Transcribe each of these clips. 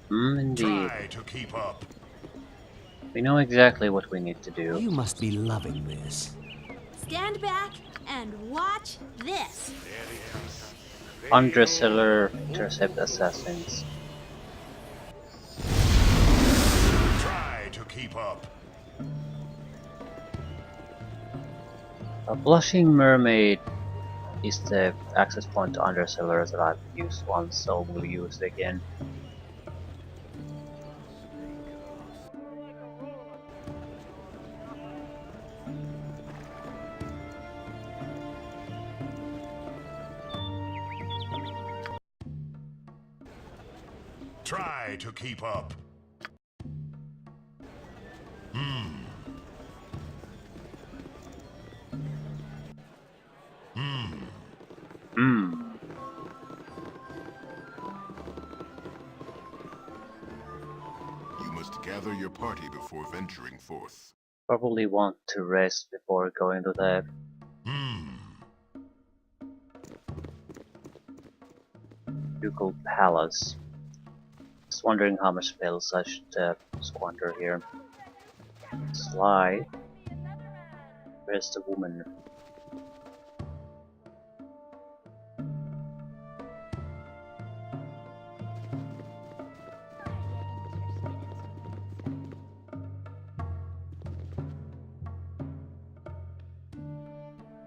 Indeed. Try to keep up. We know exactly what we need to do. You must be loving this. Stand back and watch this. Underseller intercept assassins. Try to keep up. A blushing mermaid is the access point to Underseller that I've used once, so we'll use it again. Try to keep up. Hmm. You must gather your party before venturing forth. Probably want to rest before going to the Ducal Palace. Just wondering how much spells I should squander here. Slide. Where's the woman?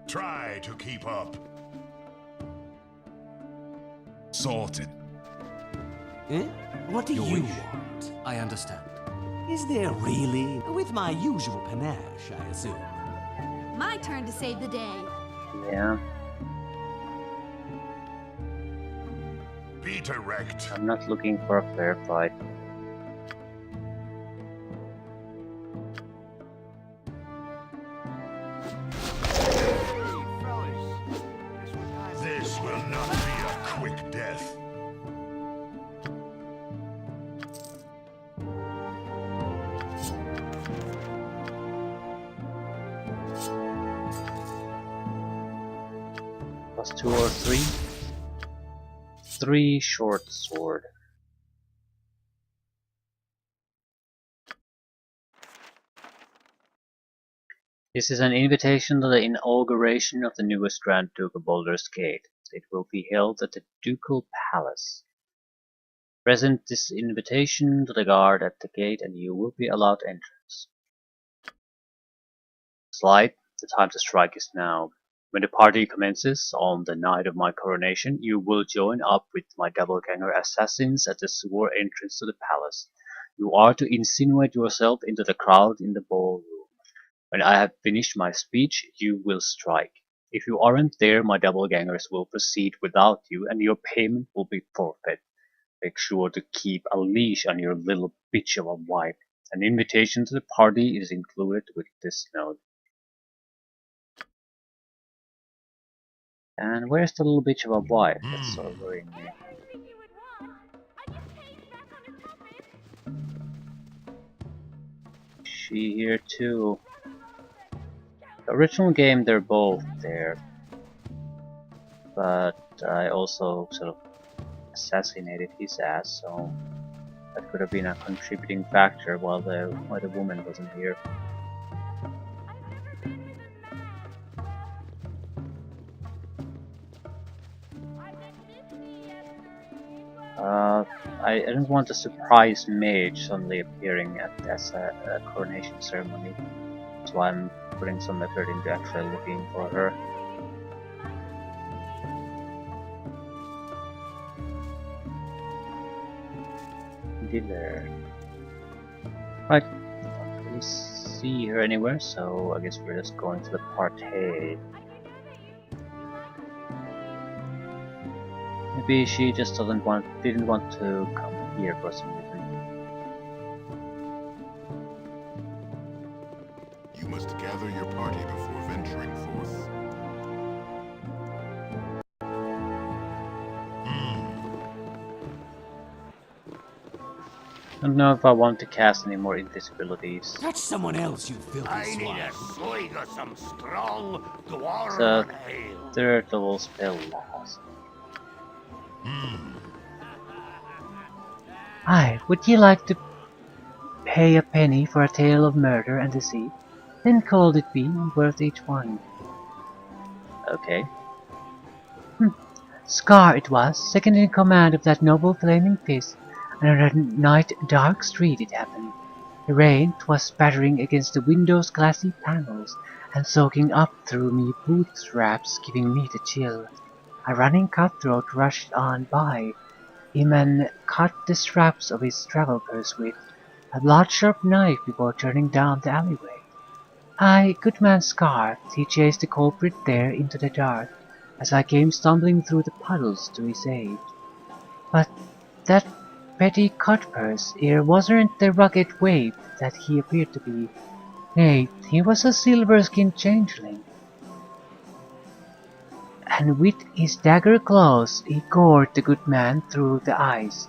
Try to keep up. Sorted. Eh? What do you want? I understand. Is there really? With my usual panache, I assume. My turn to save the day. Yeah, Be direct. I'm not looking for a fair fight. This will not be a quick death. Plus 2 or 3? 3 short sword. This is an invitation to the inauguration of the newest Grand Duke of Baldur's Gate. It will be held at the Ducal Palace. Present this invitation to the guard at the gate and you will be allowed entrance. Slide. The time to strike is now. When the party commences on the night of my coronation, you will join up with my doppelganger assassins at the sewer entrance to the palace. You are to insinuate yourself into the crowd in the ballroom. When I have finished my speech, you will strike. If you aren't there, my doppelgangers will proceed without you and your payment will be forfeit. Make sure to keep a leash on your little bitch of a wife. An invitation to the party is included with this note. And where's the little bitch of a wife? That's so worrying me. She here too. The original game, they're both there, but I also sort of assassinated his ass, so that could have been a contributing factor why the woman wasn't here. I didn't want a surprise mage suddenly appearing as a coronation ceremony. That's why I'm putting some effort into actually looking for her. Dealer. Right, don't really see her anywhere, so I guess we're just going to the party. Maybe she just didn't want to come here for some reason. You must gather your party before venturing forth. I don't know if I want to cast any more invisibilities. Catch someone else, you filthy I need swine. a swig of some strong It's a dwarven ale. third level spell. Aye, would ye like to pay a penny for a tale of murder and deceit? Then could it be worth each one? Okay. Scar it was, second in command of that noble flaming fist, and on a night dark street it happened. The rain 'twas spattering against the window's glassy panels, and soaking up through me boot straps, giving me the chill. A running cutthroat rushed on by him and cut the straps of his travel purse with a blood-sharp knife before turning down the alleyway. Aye, good man Scar, he chased the culprit there into the dark, as I came stumbling through the puddles to his aid. But that petty cutpurse here wasn't the rugged waif that he appeared to be. Nay, he was a silver-skinned changeling, and with his dagger claws he gored the good man through the eyes.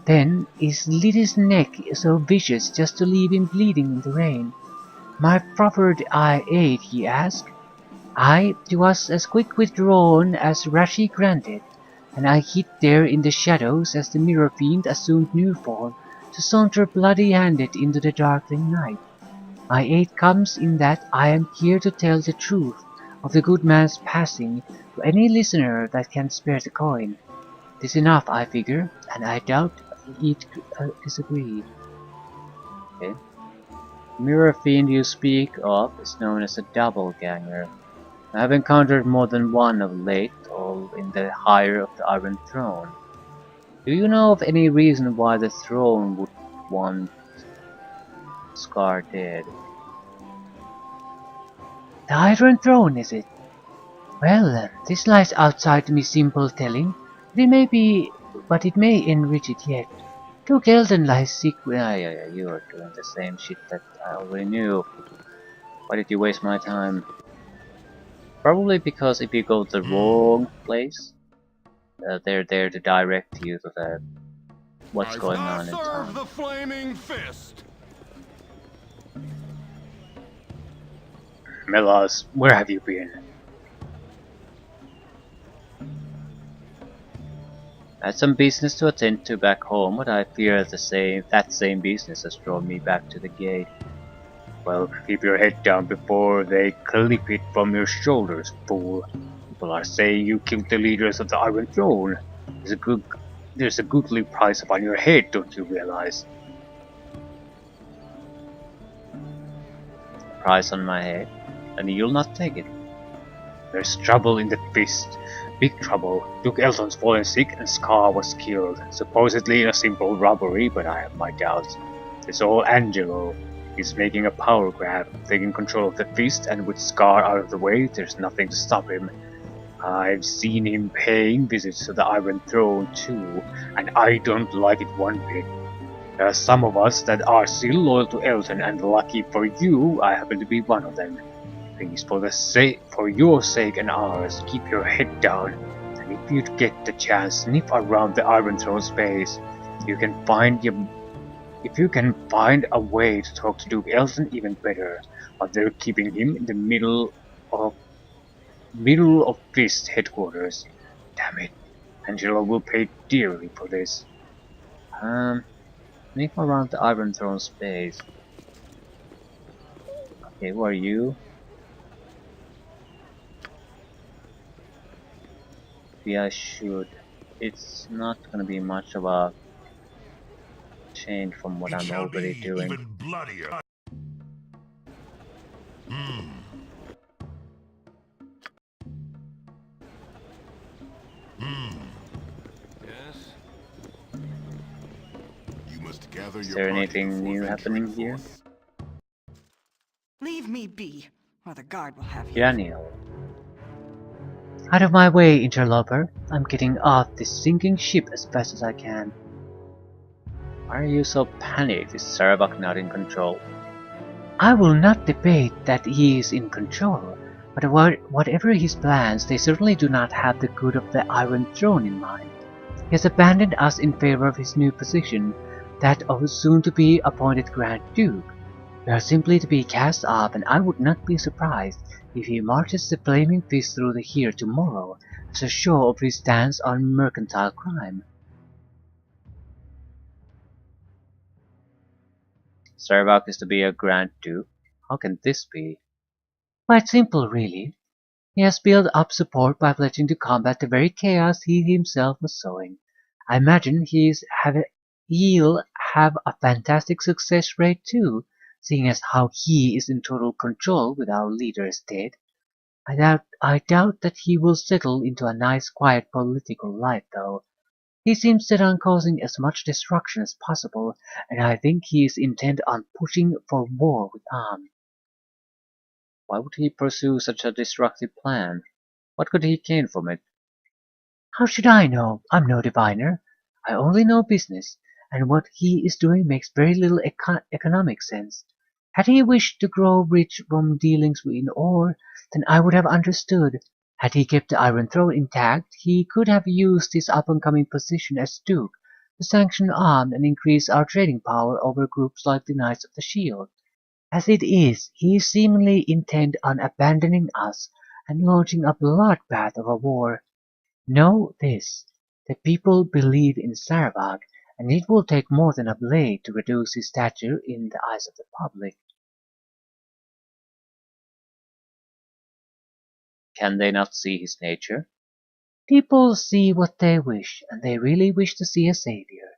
Then he slit his neck so vicious just to leave him bleeding in the rain. My proffered aid he asked. I was as quick withdrawn as Rashi granted, and I hid there in the shadows as the mirror fiend assumed new form to saunter bloody-handed into the darkling night. My aid comes in that I am here to tell the truth of the good man's passing to any listener that can spare the coin. 'Tis enough, I figure, and I doubt he'd disagree. Okay. Mirror fiend you speak of is known as a doppelganger. I have encountered more than one of late, all in the higher of the Iron Throne. Do you know of any reason why the throne would want Scar dead? The Iron Throne, is it? Well, this lies outside me simple telling. But it may enrich it yet. Duke Eldon lies sick. Yeah, you are doing the same shit that I already knew. Why did you waste my time? Probably because if you go to the wrong place, they're there to direct you to what's going on in town. The flaming fist. Melas, where have you been? I had some business to attend to back home, but I fear that same business has drawn me back to the gate. Well, keep your head down before they clip it from your shoulders, fool. People are saying you killed the leaders of the Iron Throne. There's a goodly price upon your head, don't you realize? Price on my head? And you'll not take it. There's trouble in the fist. Big trouble. Duke Elton's fallen sick and Scar was killed. Supposedly in a simple robbery, but I have my doubts. It's all Angelo. He's making a power grab, taking control of the fist, and with Scar out of the way, there's nothing to stop him. I've seen him paying visits to the Iron Throne too, and I don't like it one bit. There are some of us that are still loyal to Elton, and lucky for you, I happen to be one of them. Please, for your sake and ours, keep your head down, and if you get the chance, sniff around the Iron Throne's base. If you can find a way to talk to Duke Elton, even better. But they're keeping him in the middle of Fist headquarters. Damn it, Angelo will pay dearly for this. Sniff around the Iron Throne's base. Okay, who are you? Maybe I should. It's not gonna be much of a change from what I'm already doing. Even bloodier. Yes. You must gather Is your there party anything before new venturing happening here? forth. Leave me be, or the guard will have you. Daniel. Out of my way, interloper. I'm getting off this sinking ship as fast as I can. Why are you so panicked? Is Sarevok not in control? I will not debate that he is in control, but whatever his plans, they certainly do not have the good of the Iron Throne in mind. He has abandoned us in favor of his new position, that of soon-to-be appointed Grand Duke. We are simply to be cast off, and I would not be surprised if he marches the Flaming Fist through the here tomorrow as a show of his stance on mercantile crime. Sarevok is to be a Grand Duke? How can this be? Quite simple, really. He has built up support by pledging to combat the very chaos he himself was sowing. I imagine he'll have a fantastic success rate too, seeing as how he is in total control with our leader dead. I doubt that he will settle into a nice quiet political life though. He seems set on causing as much destruction as possible, and I think he is intent on pushing for war with Am. Why would he pursue such a destructive plan? What could he gain from it? How should I know? I'm no diviner. I only know business, and what he is doing makes very little economic sense. Had he wished to grow rich from dealings in ore, then I would have understood. Had he kept the Iron Throne intact, he could have used his up-and-coming position as Duke to sanction arms and increase our trading power over groups like the Knights of the Shield. As it is, he is seemingly intent on abandoning us and launching a bloodbath of a war. Know this, the people believe in Sarevok, and it will take more than a blade to reduce his stature in the eyes of the public. Can they not see his nature? People see what they wish, and they really wish to see a savior.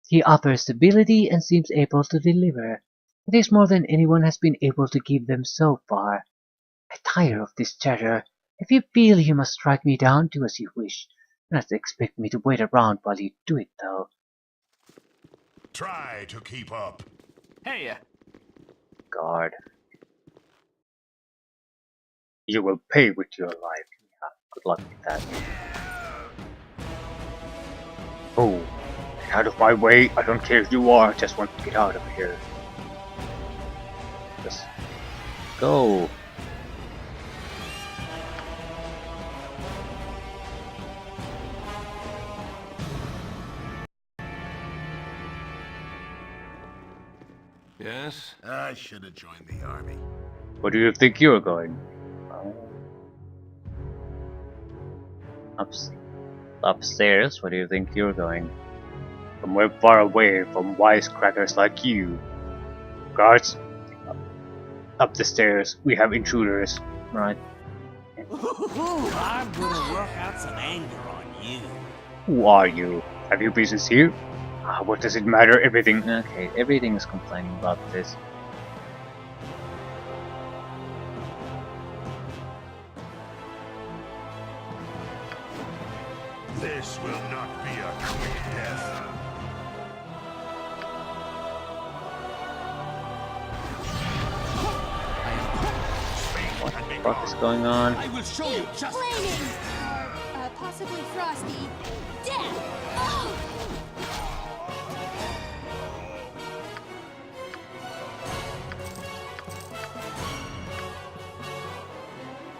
He offers stability and seems able to deliver. It is more than anyone has been able to give them so far. I tire of this chatter. If you feel you must strike me down, do as you wish. Do not expect me to wait around while you do it, though. Try to keep up. Hey, God. You will pay with your life. Yeah, good luck with that. Oh, get out of my way. I don't care who you are. I just want to get out of here. Just go. yes? I should have joined the army. Where do you think you're going? Upstairs? Where do you think you're going? Somewhere far away from wisecrackers like you. Guards, up the stairs. We have intruders. Right. I'm gonna work out some anger on you. Who are you? Have you business here? What does it matter? Everything. Okay, everything is complaining about this. This will not be a quick death. What the fuck is going on? I will show you just. Flaming! Possibly frosty. Death! Oh!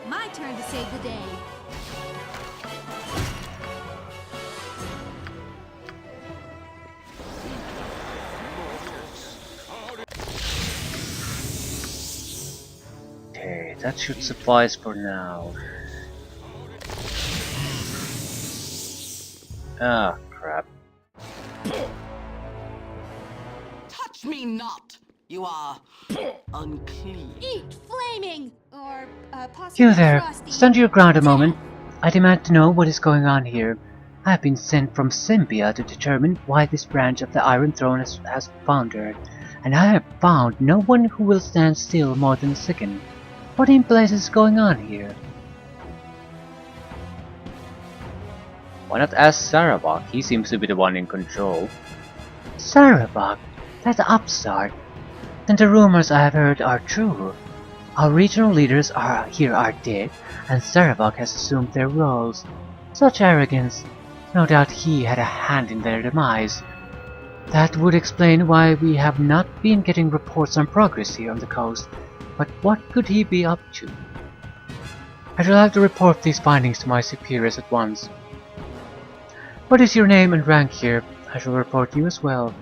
My turn to save the day. Okay, that should suffice for now. Ah, crap. Touch me not! You are unclean. Eat flaming! Or possibly You there, frosty. stand your ground a moment. I demand to know what is going on here. I have been sent from Sembia to determine why this branch of the Iron Throne has foundered, and I have found no one who will stand still more than a second. What in blazes is going on here? Why not ask Sarevok? He seems to be the one in control. Sarevok? That upstart? Then the rumors I have heard are true. Our regional leaders here are dead, and Sarevok has assumed their roles. Such arrogance. No doubt he had a hand in their demise. That would explain why we have not been getting reports on progress here on the coast. But what could he be up to? I shall have to report these findings to my superiors at once. What is your name and rank here? I shall report you as well.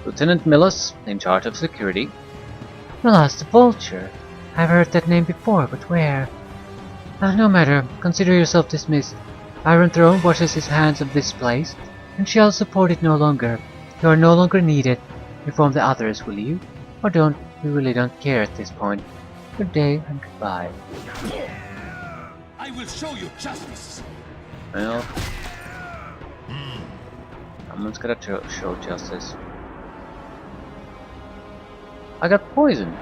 Lieutenant Millis, in charge of security. Millas the Vulture. I've heard that name before, but where? No matter. Consider yourself dismissed. Iron Throne washes his hands of this place, and shall support it no longer. You are no longer needed. Inform the others, will you? Or don't, we really don't care at this point. Good day and goodbye. I will show you justice. Well, someone's gotta show justice. I got poisoned.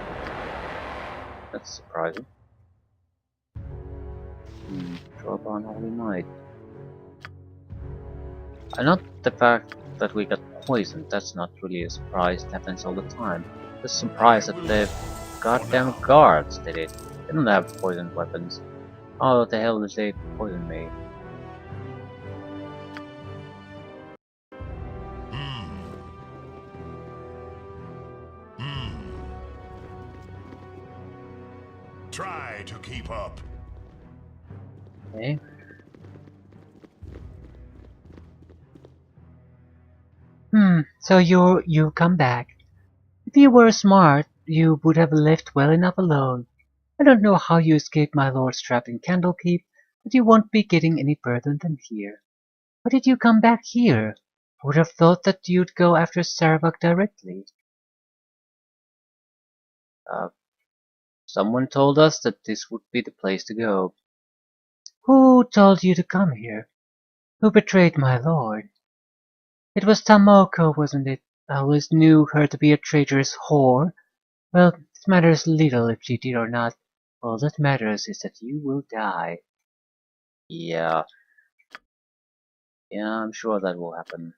That's surprising. Drop on Holy Might. And not the fact that we got poisoned, that's not really a surprise, it happens all the time. Just surprised that the goddamn guards did it. They don't have poisoned weapons. How the hell did they poison me? Try to keep up. Okay. So you come back. If you were smart, you would have left well enough alone. I don't know how you escaped my lord's trap in Candlekeep, but you won't be getting any further than here. Why did you come back here? I would have thought that you'd go after Sarevok directly. Someone told us that this would be the place to go. Who told you to come here? Who betrayed my lord? It was Tamoko, wasn't it? I always knew her to be a traitorous whore. Well, it matters little if she did or not. All that matters is that you will die. Yeah. Yeah, I'm sure that will happen.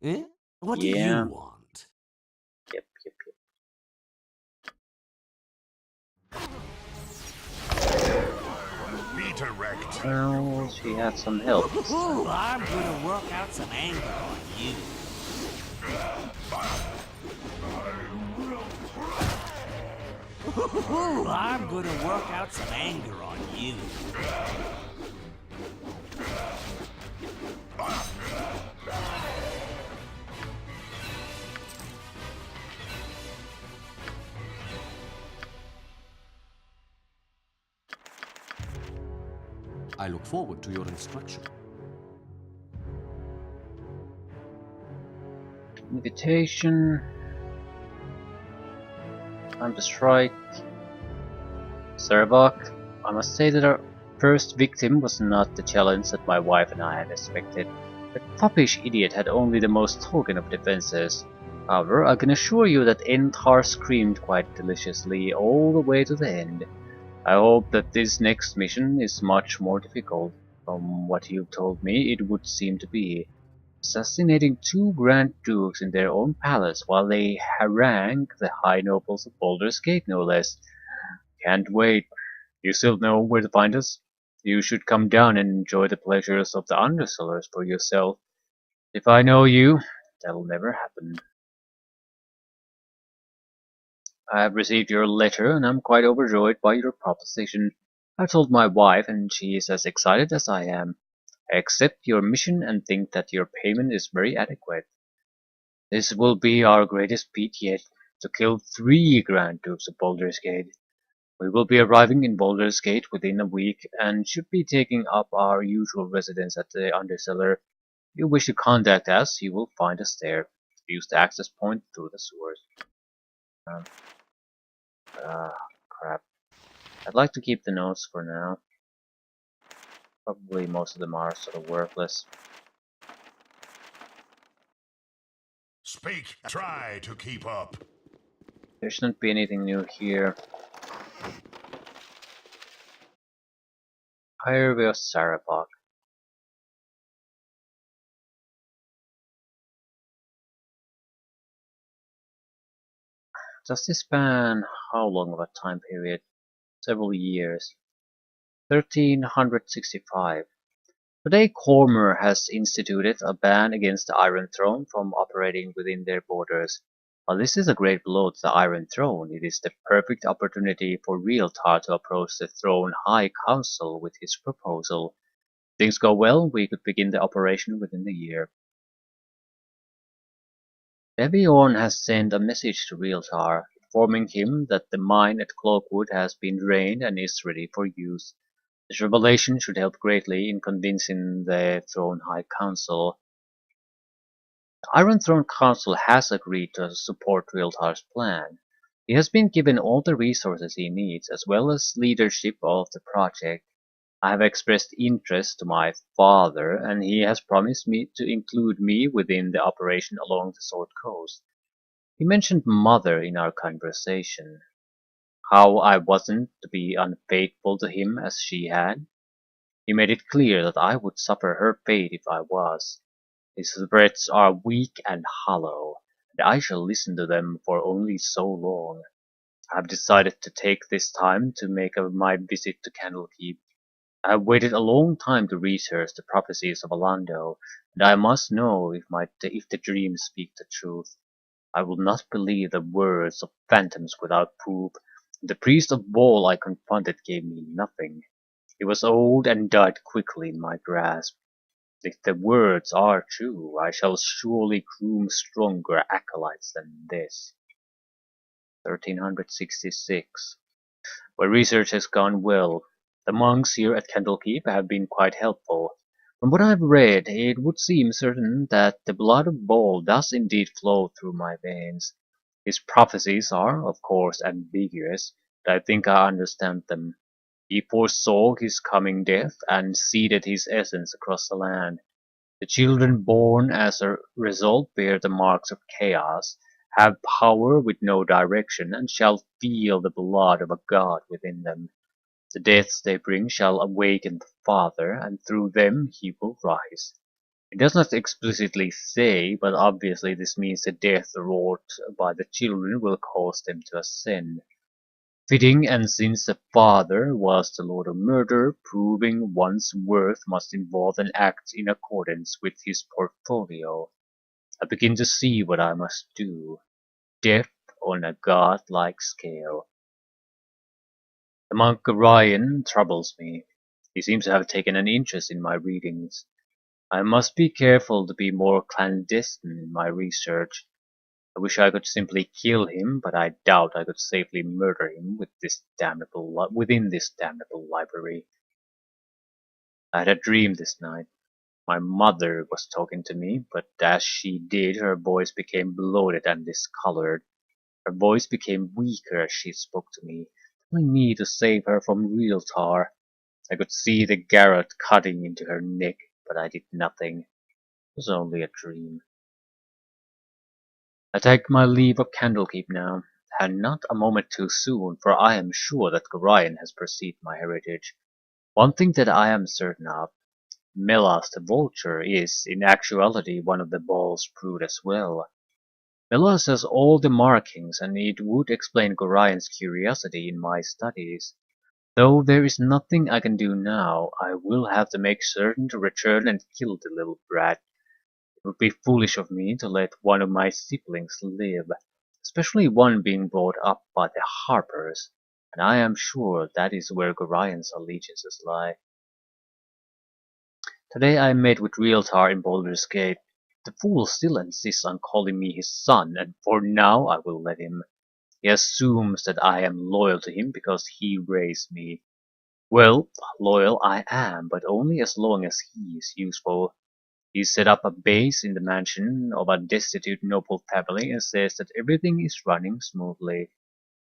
Eh? What do Yeah. you want? Yep. Be direct. Well, she had some help. Ooh, I'm gonna work out some anger on you. Ooh, I'm gonna work out some anger on you. I look forward to your instruction. Invitation. Time to strike. Sarevok. I must say that our first victim was not the challenge that my wife and I had expected. The foppish idiot had only the most token of defenses. However, I can assure you that Enthar screamed quite deliciously all the way to the end. I hope that this next mission is much more difficult. From what you've told me, it would seem to be. Assassinating two Grand Dukes in their own palace while they harangue the high nobles of Baldur's Gate, no less. Can't wait. You still know where to find us? You should come down and enjoy the pleasures of the Undercellars for yourself. If I know you, that'll never happen. I have received your letter and I'm quite overjoyed by your proposition. I told my wife and she is as excited as I am. I accept your mission and think that your payment is very adequate. This will be our greatest feat yet, to kill 3 Grand Dukes of Baldur's Gate. We will be arriving in Baldur's Gate within a week and should be taking up our usual residence at the Undercellar. If you wish to contact us, you will find us there. Use the access point through the sewers. Crap. I'd like to keep the notes for now. Probably most of them are sort of worthless. Speak. Try to keep up. There shouldn't be anything new here. Hierarchy of Sarevok. Does this span how long of a time period? Several years. 1365. Today Cormor has instituted a ban against the Iron Throne from operating within their borders. While this is a great blow to the Iron Throne, it is the perfect opportunity for Realtar to approach the Throne High Council with his proposal. If things go well, we could begin the operation within the year. Beviorn has sent a message to Realtar, informing him that the mine at Cloakwood has been drained and is ready for use. This revelation should help greatly in convincing the Throne High Council. The Iron Throne Council has agreed to support Realtar's plan. He has been given all the resources he needs, as well as leadership of the project. I have expressed interest to my father, and he has promised me to include me within the operation along the Sword Coast. He mentioned mother in our conversation, how I wasn't to be unfaithful to him as she had. He made it clear that I would suffer her fate if I was. His threats are weak and hollow, and I shall listen to them for only so long. I have decided to take this time to make my visit to Candlekeep. I have waited a long time to research the prophecies of Orlando, and I must know if the dreams speak the truth. I will not believe the words of phantoms without proof. The priest of Baal I confronted gave me nothing. He was old and died quickly in my grasp. If the words are true, I shall surely groom stronger acolytes than this. 1366. My research has gone well. The monks here at Candlekeep have been quite helpful. From what I have read, it would seem certain that the blood of Baal does indeed flow through my veins. His prophecies are, of course, ambiguous, but I think I understand them. He foresaw his coming death and seeded his essence across the land. The children born as a result bear the marks of chaos, have power with no direction, and shall feel the blood of a god within them. The deaths they bring shall awaken the Father, and through them he will rise. It does not explicitly say, but obviously this means the death wrought by the children will cause them to ascend. Fitting, and since the Father was the Lord of Murder, proving one's worth must involve an act in accordance with his portfolio. I begin to see what I must do. Death on a god-like scale. The monk Orion troubles me. He seems to have taken an interest in my readings. I must be careful to be more clandestine in my research. I wish I could simply kill him, but I doubt I could safely murder him within this damnable library. I had a dream this night. My mother was talking to me, but as she did, her voice became bloated and discolored. Her voice became weaker as she spoke to me, telling me to save her from real tar. I could see the garrote cutting into her neck, but I did nothing. It was only a dream. I take my leave of Candlekeep now, and not a moment too soon, for I am sure that Gorion has perceived my heritage. One thing that I am certain of, Melas the vulture is, in actuality, one of the Baal's brood as well. Melas has all the markings, and it would explain Gorion's curiosity in my studies. Though there is nothing I can do now, I will have to make certain to return and kill the little brat. It would be foolish of me to let one of my siblings live, especially one being brought up by the Harpers, and I am sure that is where Gorion's allegiances lie. Today I met with Realtar in Baldur's Gate. The fool still insists on calling me his son, and for now I will let him. He assumes that I am loyal to him because he raised me. Well, loyal I am, but only as long as he is useful. He set up a base in the mansion of a destitute noble family and says that everything is running smoothly.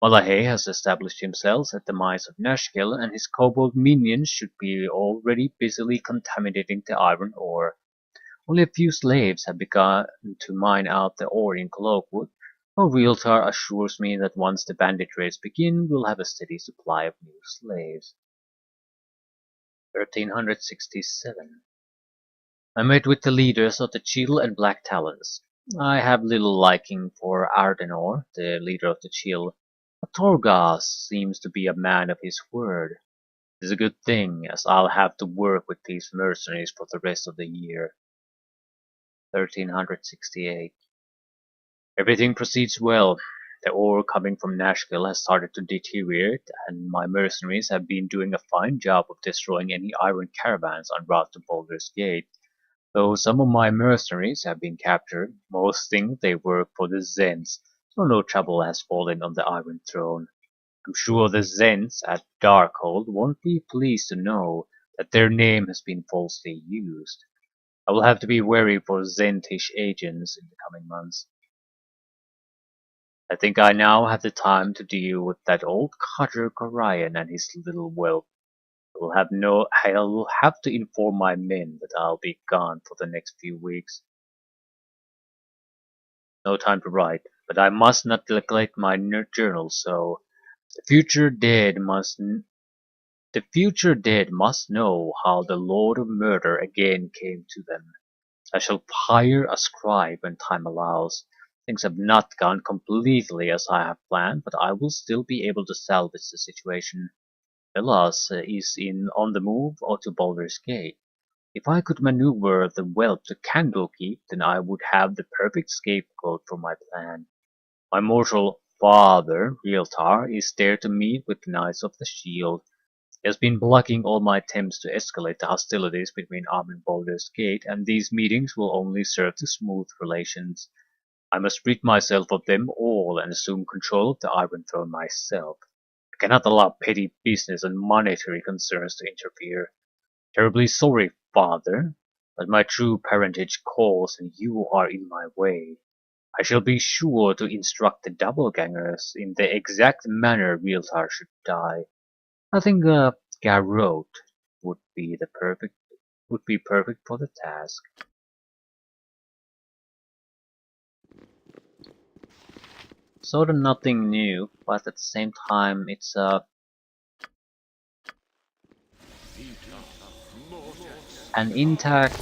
Malahay has established himself at the mines of Nashkel, and his kobold minions should be already busily contaminating the iron ore. Only a few slaves have begun to mine out the ore in Cloakwood, though Realtar assures me that once the bandit raids begin, we'll have a steady supply of new slaves. 1367. I met with the leaders of the Chill and Black Talons. I have little liking for Ardenor, the leader of the Chill, but Torghast seems to be a man of his word. It is a good thing, as I'll have to work with these mercenaries for the rest of the year. 1368. Everything proceeds well. The ore coming from Nashville has started to deteriorate, and my mercenaries have been doing a fine job of destroying any iron caravans en route to Baldur's Gate. Though some of my mercenaries have been captured, most think they work for the Zens, so no trouble has fallen on the Iron Throne. I'm sure the Zens at Darkhold won't be pleased to know that their name has been falsely used. I will have to be wary for Zentish agents in the coming months. I think I now have the time to deal with that old cutter Gorion and his little whelp. I'll have to inform my men that I'll be gone for the next few weeks. No time to write, but I must not neglect my journal, so the future dead must know how the Lord of Murder again came to them. I shall hire a scribe when time allows. Things have not gone completely as I have planned, but I will still be able to salvage the situation. Elas is on the move or to Baldur's Gate. If I could maneuver the whelp to Candlekeep, then I would have the perfect scapegoat for my plan. My mortal father, Realtar, is there to meet with the Knights of the Shield. He has been blocking all my attempts to escalate the hostilities between Arm and Baldur's Gate, and these meetings will only serve to smooth relations. I must rid myself of them all and assume control of the Iron Throne myself. I cannot allow petty business and monetary concerns to interfere. Terribly sorry, father, but my true parentage calls and you are in my way. I shall be sure to instruct the doppelgangers in the exact manner Realtar should die. I think Garrote would be perfect for the task. Sort of nothing new, but at the same time it's an intact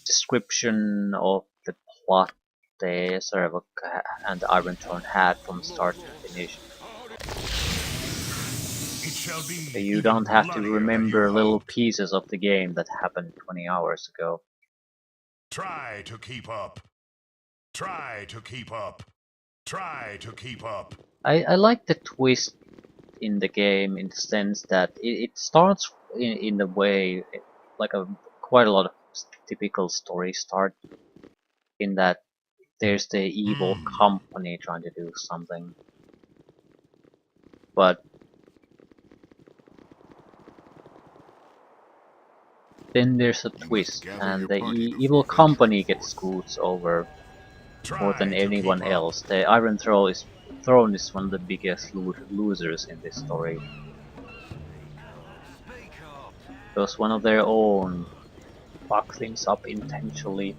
description of the plot the Sarevok and the Iron Throne had from start to finish. You don't have to remember little pieces of the game that happened 20 hours ago. Try to keep up. Try to keep up. Try to keep up. I like the twist in the game in the sense that it starts in a way like quite a lot of typical story start, in that there's the evil company trying to do something, but then there's a twist and the evil company gets screwed over more than anyone else. The Iron Throne is one of the biggest losers in this story, because one of their own fuck things up intentionally.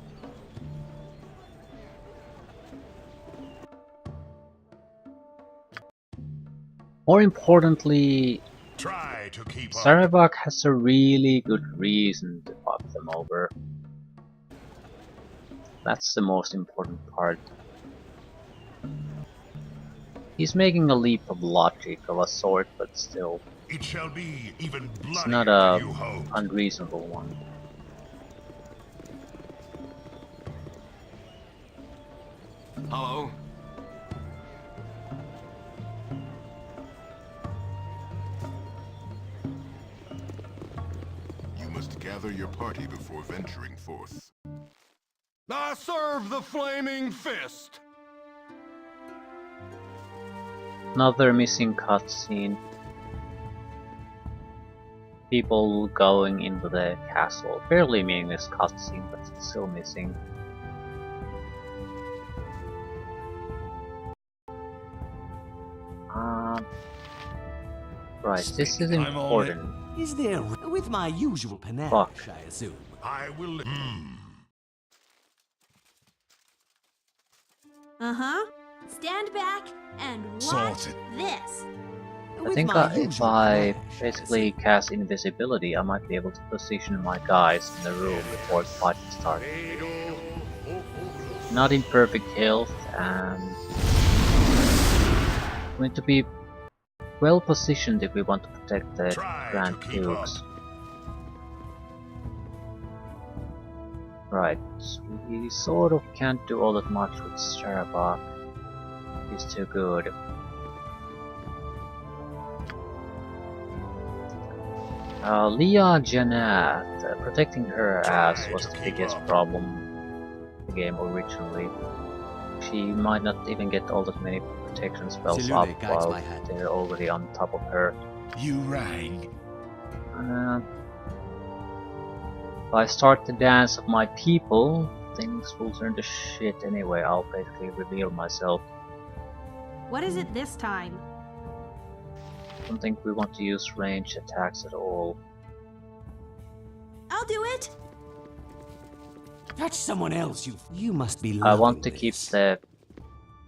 More importantly, Sarevok has a really good reason to fuck them over. That's the most important part. He's making a leap of logic of a sort, but still, it's not a unreasonable one. Hello? You must gather your party before venturing forth. I serve the flaming fist! Another missing cutscene. People going into the castle. Fairly meaningless cutscene, but still missing. Right, this is important. Is there with my usual panache, I assume? I will. Uh-huh. Stand back and watch Sorted. this. I think if I basically cast invisibility, I might be able to position my guys in the room before the fight starts. Not in perfect health, and going to be well positioned if we want to protect the Grand Dukes. Right, we sort of can't do all that much with Sarevok. He's too good. Leah Janat, protecting her ass was the biggest problem in the game originally. She might not even get all that many protection spells Selune up guides while my hand. they're already on top of her. You rang. If I start the dance of my people, things will turn to shit anyway. I'll basically reveal myself. What is it this time? I don't think we want to use ranged attacks at all. I'll do it! Touch someone else, you must be I loving want to keep this. the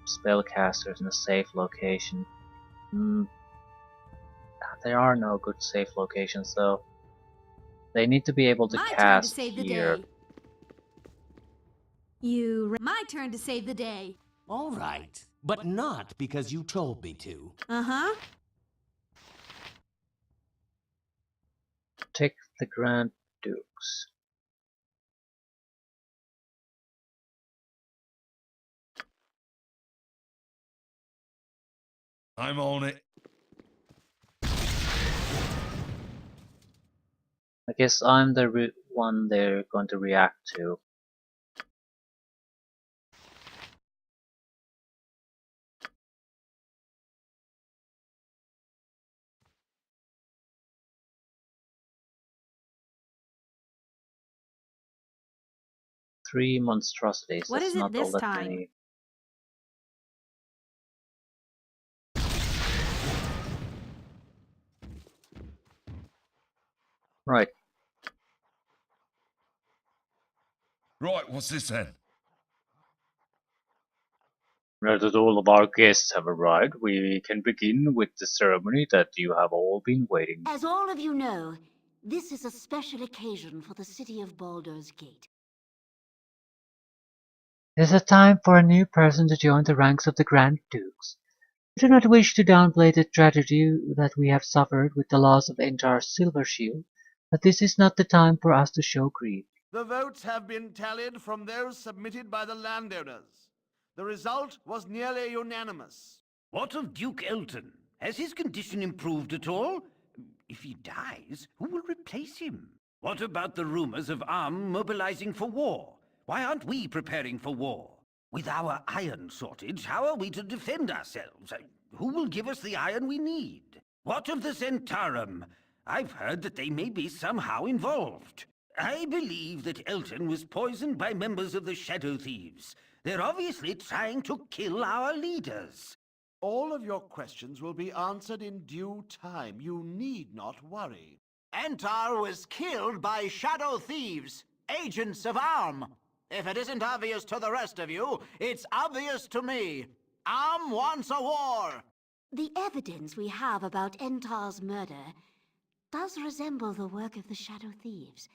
spellcasters in a safe location. There are no good safe locations though. They need to be able to My turn to cast save the here. day. My turn to save the day. All right, but not because you told me to. Uh-huh. Protect the Grand Dukes. I'm on it. I guess I'm the one they're going to react to. Three monstrosities. What That's is it not all this that time? many. Right. Right, what's this then? Now that all of our guests have arrived, we can begin with the ceremony that you have all been waiting. As all of you know, this is a special occasion for the city of Baldur's Gate. It is a time for a new person to join the ranks of the Grand Dukes. I do not wish to downplay the tragedy that we have suffered with the loss of Entar's silver shield, but this is not the time for us to show grief. The votes have been tallied from those submitted by the landowners. The result was nearly unanimous. What of Duke Elton? Has his condition improved at all? If he dies, who will replace him? What about the rumors of Arm mobilizing for war? Why aren't we preparing for war? With our iron shortage, how are we to defend ourselves? Who will give us the iron we need? What of the Zentarum? I've heard that they may be somehow involved. I believe that Elton was poisoned by members of the Shadow Thieves. They're obviously trying to kill our leaders. All of your questions will be answered in due time. You need not worry. Entar was killed by Shadow Thieves, agents of Arm. If it isn't obvious to the rest of you, it's obvious to me. Arm wants a war. The evidence we have about Entar's murder does resemble the work of the Shadow Thieves,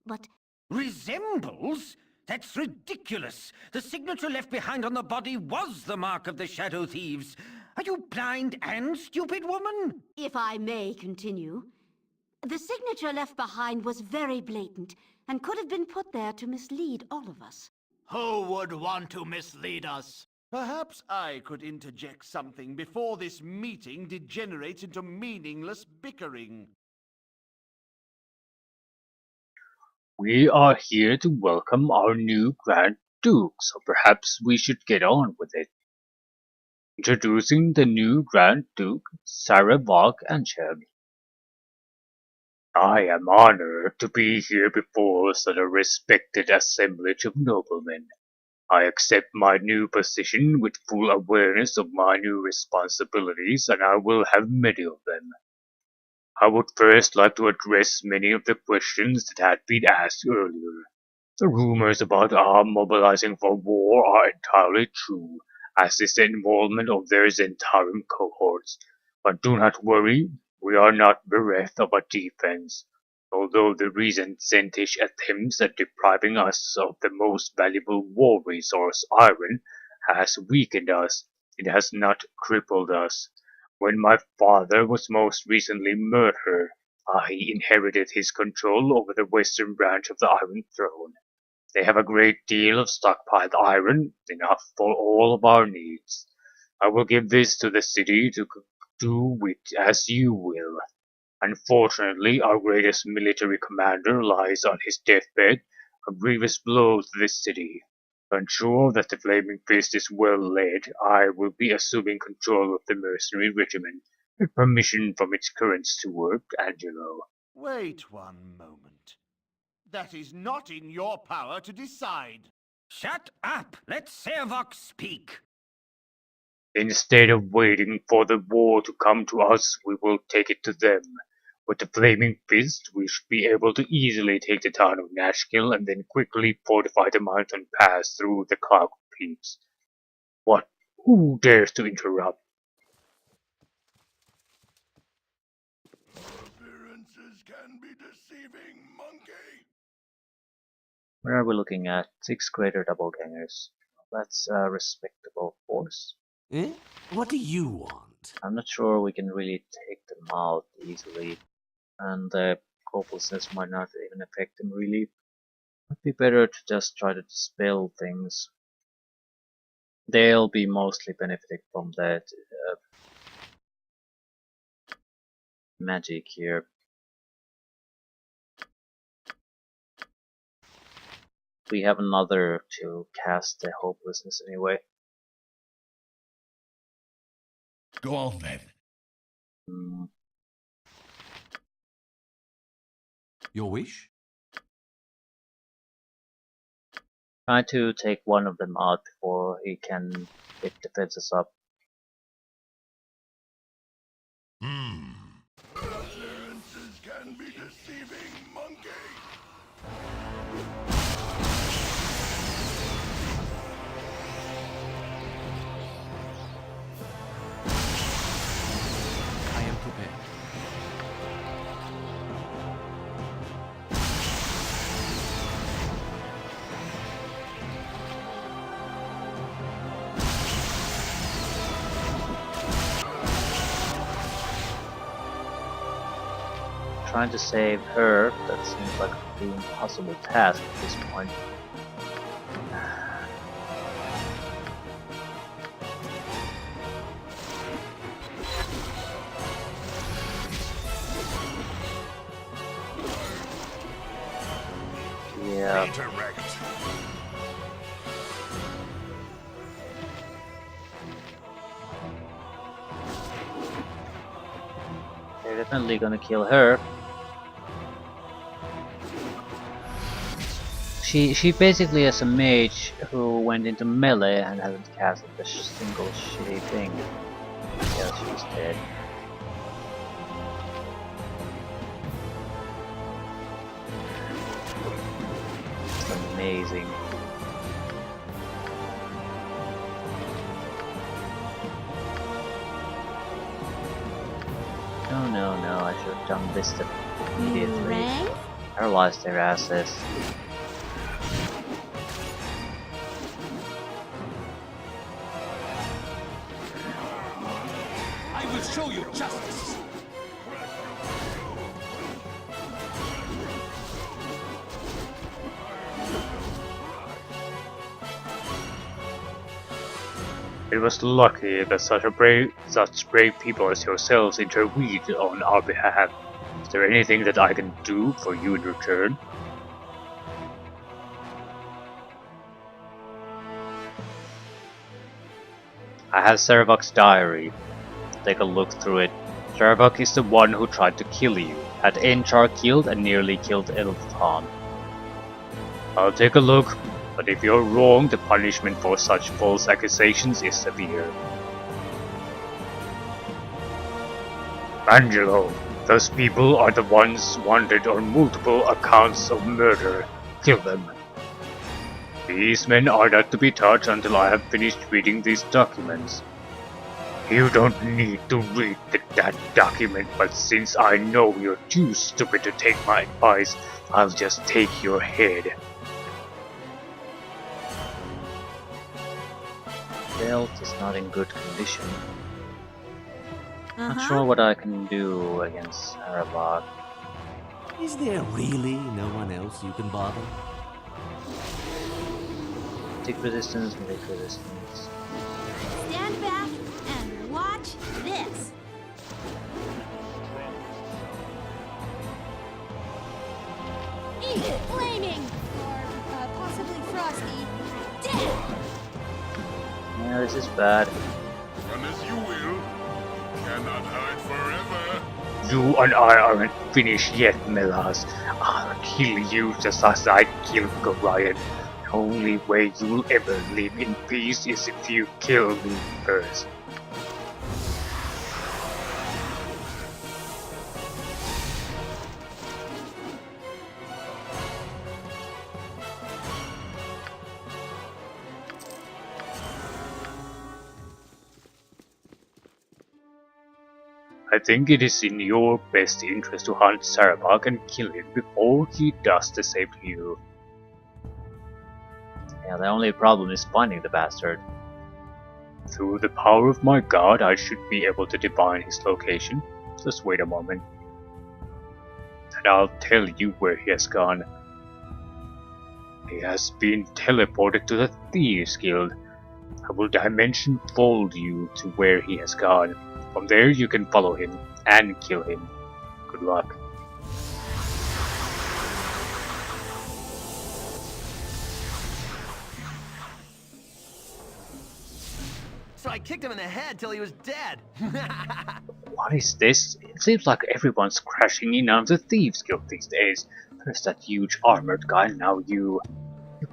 but... Resembles? That's ridiculous! The signature left behind on the body was the mark of the Shadow Thieves. Are you blind and stupid, woman? If I may continue, the signature left behind was very blatant and could have been put there to mislead all of us. Who would want to mislead us? Perhaps I could interject something before this meeting degenerates into meaningless bickering. We are here to welcome our new Grand Duke, so perhaps we should get on with it. Introducing the new Grand Duke, Sarevok and Cheb. I am honored to be here before such a respected assemblage of noblemen. I accept my new position with full awareness of my new responsibilities, and I will have many of them. I would first like to address many of the questions that had been asked earlier. The rumors about Arm mobilizing for war are entirely true, as is the involvement of their Zentarum cohorts. But do not worry, we are not bereft of a defense. Although the recent Zentish attempts at depriving us of the most valuable war resource, iron, has weakened us, it has not crippled us. When my father was most recently murdered, I inherited his control over the western branch of the Iron Throne. They have a great deal of stockpiled iron, enough for all of our needs. I will give this to the city to do with as you will. Unfortunately, our greatest military commander lies on his deathbed, a grievous blow to the city. Ensure that the Flaming Fist is well led. I will be assuming control of the mercenary regiment, with permission from its current steward, Angelo. Wait one moment. That is not in your power to decide. Shut up! Let Sarevok speak! Instead of waiting for the war to come to us, we will take it to them. With the Flaming Fist, we should be able to easily take the town of Nashkill and then quickly fortify the mountain pass through the Cloud Peaks. What? Who dares to interrupt? Appearances can be deceiving, monkey. What are we looking at? 6 greater doppelgangers. That's a respectable force. Eh? What do you want? I'm not sure we can really take them out easily, and the hopelessness might not even affect them really. It'd be better to just try to dispel things. They'll be mostly benefiting from that magic here. We have another to cast the hopelessness anyway. Go on then. Your wish? Try to take one of them out before he can get defenses up. Appearances can be deceiving, monkey. I am prepared. Trying to save her, that seems like the impossible task at this point. Yeah. Redirect. They're definitely gonna kill her. She basically is a mage who went into melee and hasn't casted a single shitty thing. Yeah, she's dead. It's amazing. No, I should have done this immediately. Paralyze their asses. I will show you justice. It was lucky that such brave people as yourselves intervened on our behalf. Is there anything that I can do for you in return? I have Sarevok's diary. Take a look through it. Sarevok is the one who tried to kill you, had Enchar killed and nearly killed Elfhan. I'll take a look, but if you're wrong, the punishment for such false accusations is severe. Angelo, those people are the ones wanted on multiple accounts of murder. Kill them. These men are not to be touched until I have finished reading these documents. You don't need to read that document, but since I know you're too stupid to take my advice, I'll just take your head. Belt is not in good condition. Not sure what I can do against Sarevok. Is there really no one else you can bother? Tick resistance, medic resistance. Stand back and watch this. Eat flaming, or possibly frosty, death. this is bad. Run as you will. Cannot hide forever. You and I aren't finished yet, Melas. I'll kill you just as I killed Gorion. The only way you'll ever live in peace is if you kill me first. I think it is in your best interest to hunt Sarevok and kill him before he does the same to you. Yeah, the only problem is finding the bastard. Through the power of my god, I should be able to divine his location. Just wait a moment. And I'll tell you where he has gone. He has been teleported to the Thieves Guild. I will dimension fold you to where he has gone. From there you can follow him and kill him. Good luck. So I kicked him in the head till he was dead. What is this? It seems like everyone's crashing in on the Thieves Guild these days. There's that huge armored guy, now you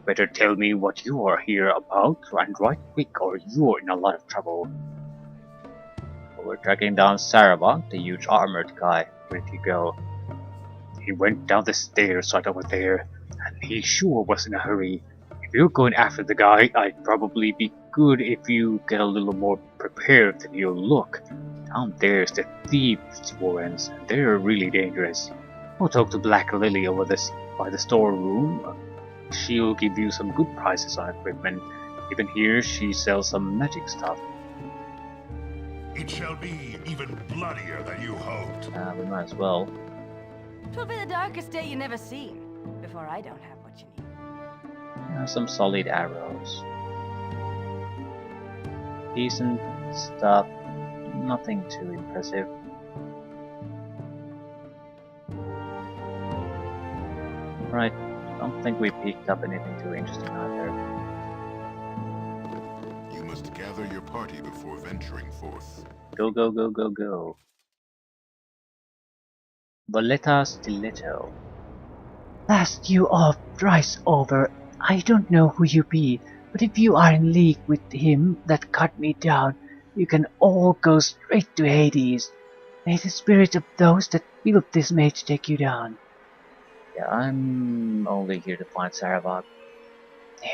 better tell me what you are here about, and right quick or you're in a lot of trouble. We're tracking down Sarevok, the huge armored guy. Where did he go? He went down the stairs right over there, and he sure was in a hurry. If you're going after the guy, I'd probably be good if you get a little more prepared than you look. Down there's the Thieves' Warrens, and they're really dangerous. Go talk to Black Lily over this by the storeroom. She'll give you some good prices on equipment. Even here, she sells some magic stuff. It shall be even bloodier than you hoped. We might as well. 'Twill be the darkest day you never seen, before I don't have what you need. Some solid arrows. Decent stuff. Nothing too impressive. Right, don't think we picked up anything too interesting either. You must gather your party before venturing forth. Go, go, go, go, go. Valletta Stiletto. Blast you off, thrice over. I don't know who you be, but if you are in league with him that cut me down, you can all go straight to Hades. May the spirit of those that built this mage take you down. Yeah, I'm only here to find Sarevok.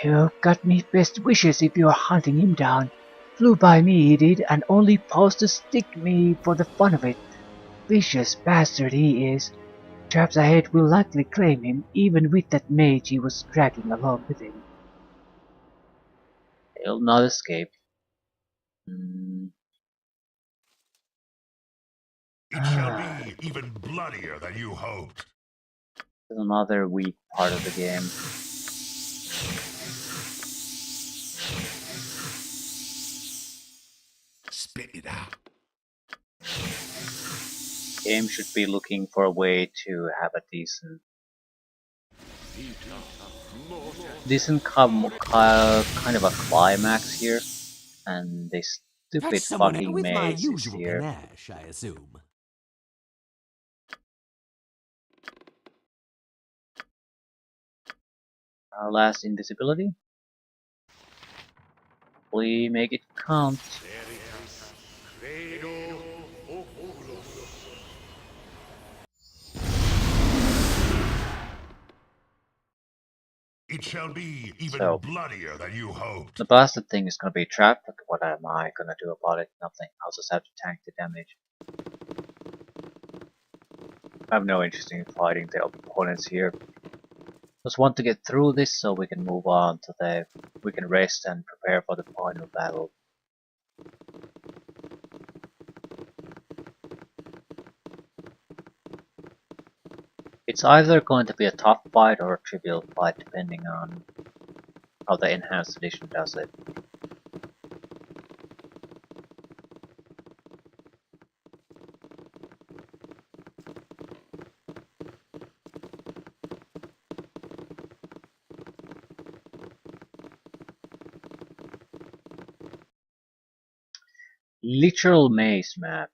You got me best wishes if you're hunting him down. Flew by me he did, and only paused to stick me for the fun of it. Vicious bastard he is. Traps ahead will likely claim him, even with that mage he was dragging along with him. He'll not escape. It shall be even bloodier than you hoped. There's another weak part of the game. Spit it out. Game should be looking for a way to have a decent kind of a climax here, and this stupid That's someone fucking with my maze is usual here. panache, I assume. Our last invisibility. We make it count. It shall be even So, bloodier than you hoped. the bastard thing is gonna be trapped, but what am I gonna do about it? Nothing. I'll just have to tank the damage. I have no interest in fighting the opponents here. Just want to get through this so we can move on to we can rest and prepare for the final battle. It's either going to be a tough fight or a trivial fight depending on how the enhanced edition does it. Literal maze map.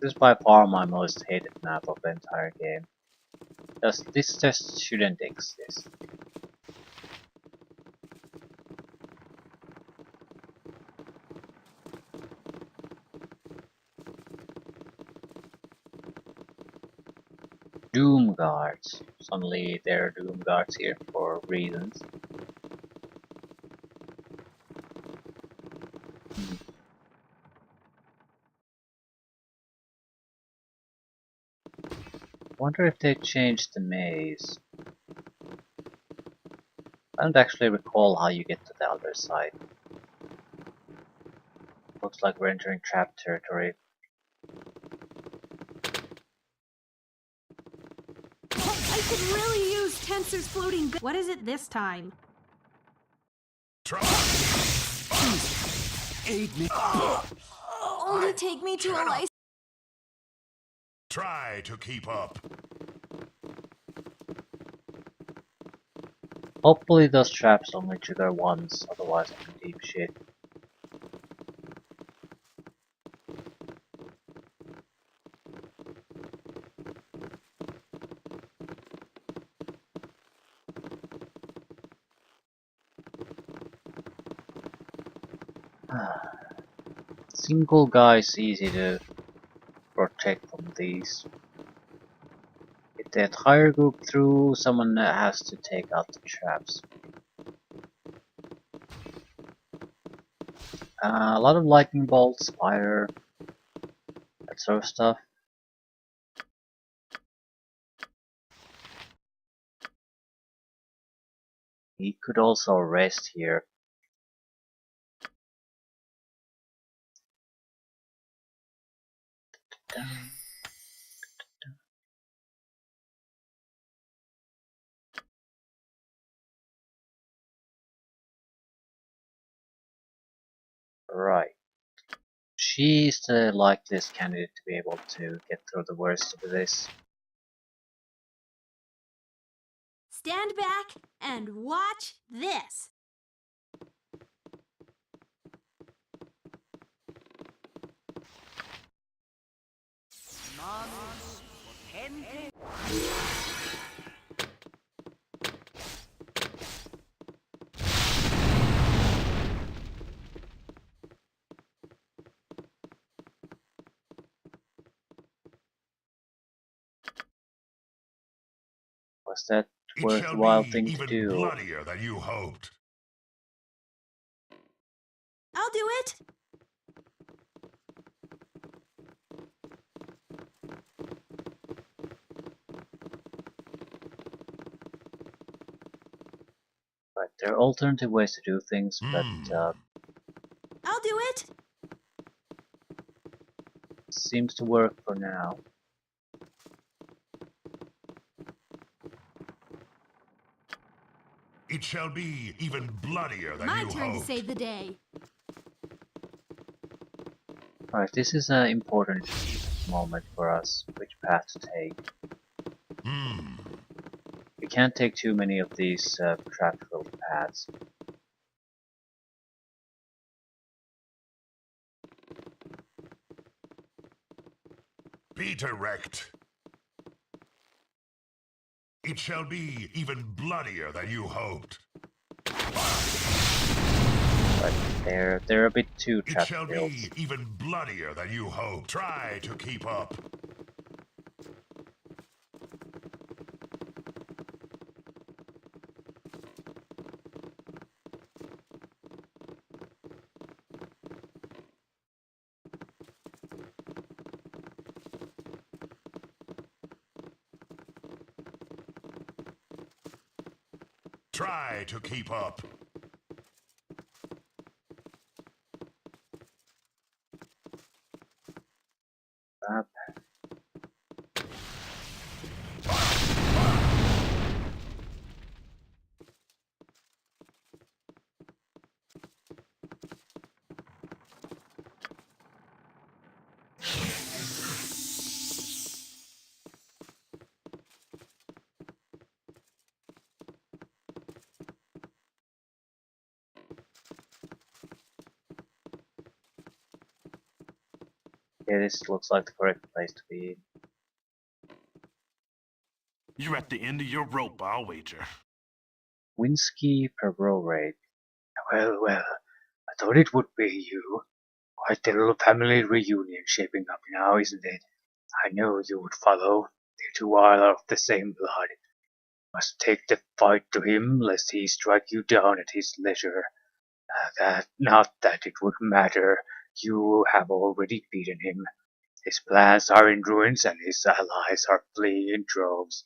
This is by far my most hated map of the entire game. This just shouldn't exist. Doom guards. Suddenly there are doom guards here for reasons. Wonder if they changed the maze. I don't actually recall how you get to the other side. Looks like we're entering trap territory. I could really use Tensor's floating gun. What is it this time? Aid me. Only take me to a license. Try to keep up. Hopefully those traps only trigger once, otherwise I'm in deep shit. Single guy is easy to protect from these. If the entire group through, someone has to take out the traps. A lot of lightning bolts, fire, that sort of stuff. He could also rest here. Right. She's the likeliest candidate to be able to get through the worst of this. Stand back and watch this. Was that It shall worthwhile be thing to even do? bloodier than you hoped. I'll do it. Right, there are alternative ways to do things, but I'll do it. seems to work for now. It shall be even bloodier than My you turn to hoped. save the day. Alright, this is an important moment for us, which path to take. We can't take too many of these trap-filled paths. Be direct. It shall be even bloodier than you hoped. But they're a bit too It shall trap-filled. be even bloodier than you hoped. Try to keep up. Try to keep up. Okay, this looks like the correct place to be. You're at the end of your rope, I'll wager. Winsky per row rate. Well, I thought it would be you. Quite a little family reunion shaping up now, isn't it? I knew you would follow. The two are of the same blood. Must take the fight to him, lest he strike you down at his leisure. Not that it would matter. You have already beaten him. His plans are in ruins, and his allies are fleeing in droves.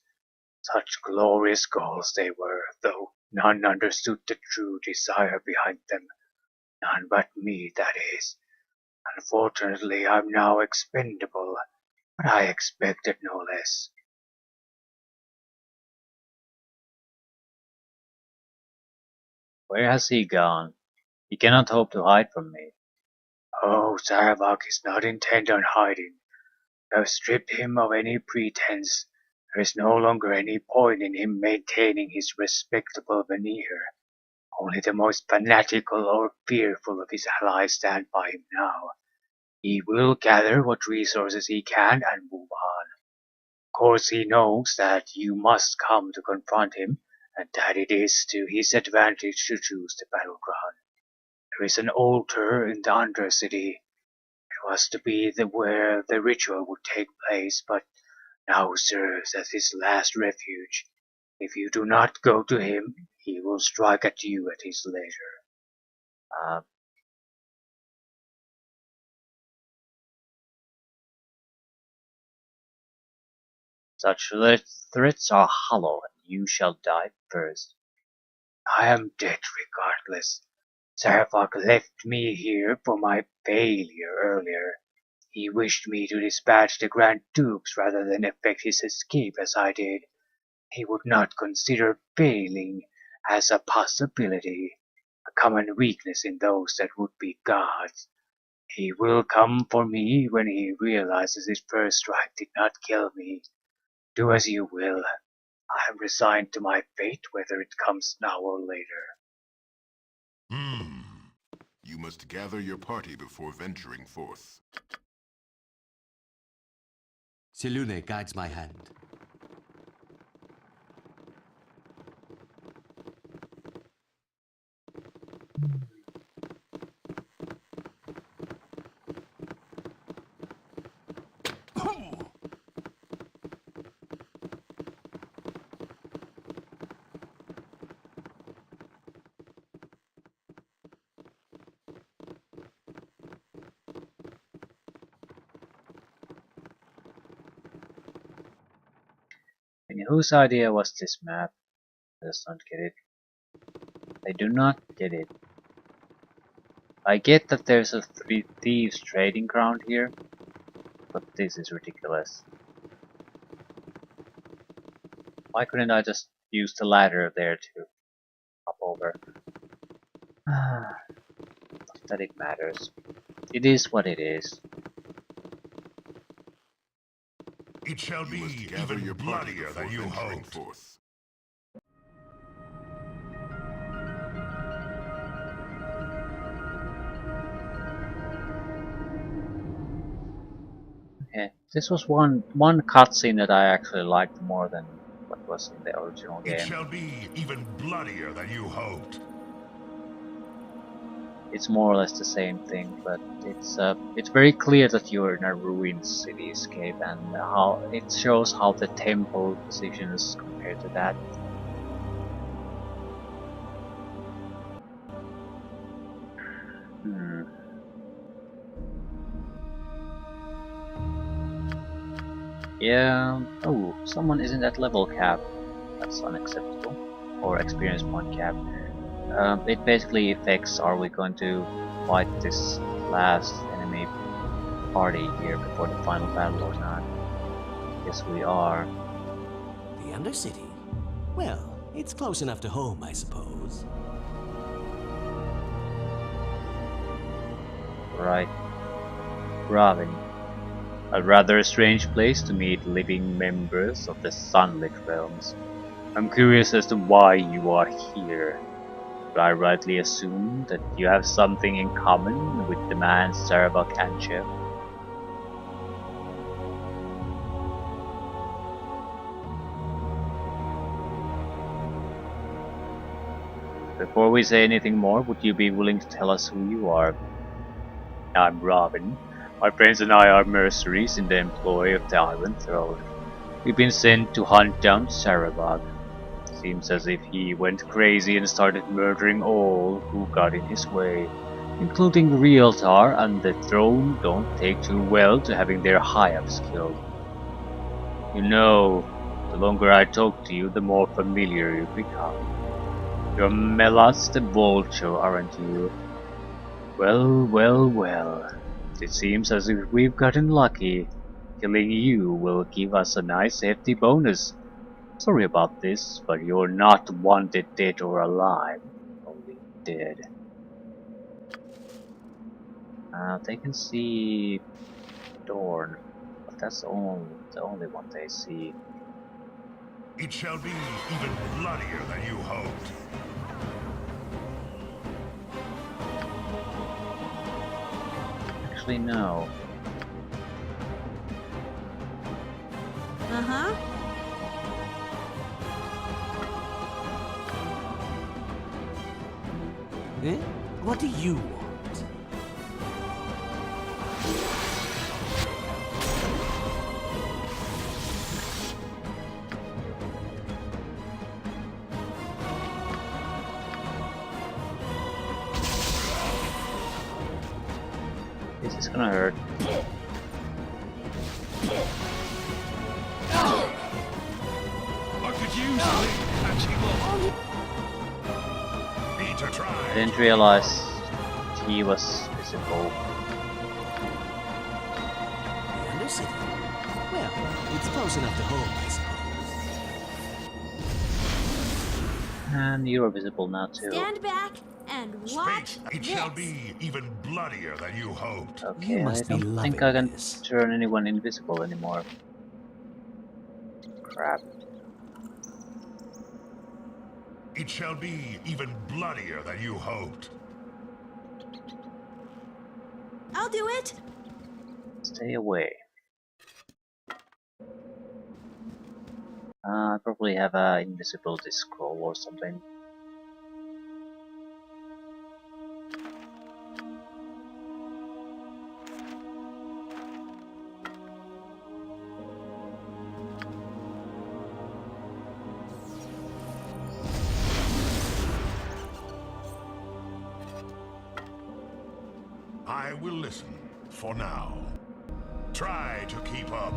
Such glorious goals they were, though none understood the true desire behind them. None but me, that is. Unfortunately, I'm now expendable, but I expected no less. Where has he gone? He cannot hope to hide from me. Oh, Sarevok is not intent on hiding. I have stripped him of any pretense. There is no longer any point in him maintaining his respectable veneer. Only the most fanatical or fearful of his allies stand by him now. He will gather what resources he can and move on. Of course he knows that you must come to confront him, and that it is to his advantage to choose the battleground. There is an altar in the Undercity. It was to be where the ritual would take place, but now serves as his last refuge. If you do not go to him, he will strike at you at his leisure. Such threats are hollow, and you shall die first. I am dead regardless. Sarevok left me here for my failure earlier. He wished me to dispatch the Grand Dukes rather than effect his escape as I did. He would not consider failing as a possibility, a common weakness in those that would be gods. He will come for me when he realizes his first strike did not kill me. Do as you will. I am resigned to my fate, whether it comes now or later. You must gather your party before venturing forth. Selune guides my hand. And whose idea was this map? I just don't get it. I do not get it. I get that there's a three thieves trading ground here, but this is ridiculous. Why couldn't I just use the ladder there to hop over? Not that it matters. It is what it is. It shall be even bloodier than you hoped. Okay, this was one cutscene that I actually liked more than what was in the original game. It shall be even bloodier than you hoped. It's more or less the same thing, but it's very clear that you're in a ruined cityscape, and how it shows how the temple positions compared to that. Yeah. Oh, someone isn't at level cap. That's unacceptable. Or experience point cap. It basically affects, are we going to fight this last enemy party here before the final battle or not? Yes, we are. The Undercity? Well, it's close enough to home, I suppose. Right. Ravin. A rather strange place to meet living members of the Sunlit Realms. I'm curious as to why you are here. Do I rightly assume that you have something in common with the man Sarevok and Chef? Before we say anything more, would you be willing to tell us who you are? I'm Robin. My friends and I are mercenaries in the employ of the Iron Throne. We've been sent to hunt down Sarevok. Seems as if he went crazy and started murdering all who got in his way, including Realtar, and the throne don't take too well to having their high-ups killed. You know, the longer I talk to you, the more familiar you become. You're Melas the Vulture, aren't you? Well, well, well. It seems as if we've gotten lucky. Killing you will give us a nice hefty bonus. Sorry about this, but you're not wanted dead or alive. Only dead. They can see Dorn, but that's the only one they see. It shall be even bloodier than you hoped. Actually, no. Uh-huh. Eh? What do you want? This is gonna hurt. I could use a little catching up. I didn't realize he was visible. The Undercity? Well, it's close enough to home, I suppose. And you're visible now too. Stand back and watch It this. shall be even bloodier than you hoped. Okay, You I must be don't think loving I can this. turn anyone invisible anymore. Crap. It shall be even bloodier than you hoped. I'll do it. Stay away. I probably have a invisibility scroll or something. I will listen for now. Try to keep up.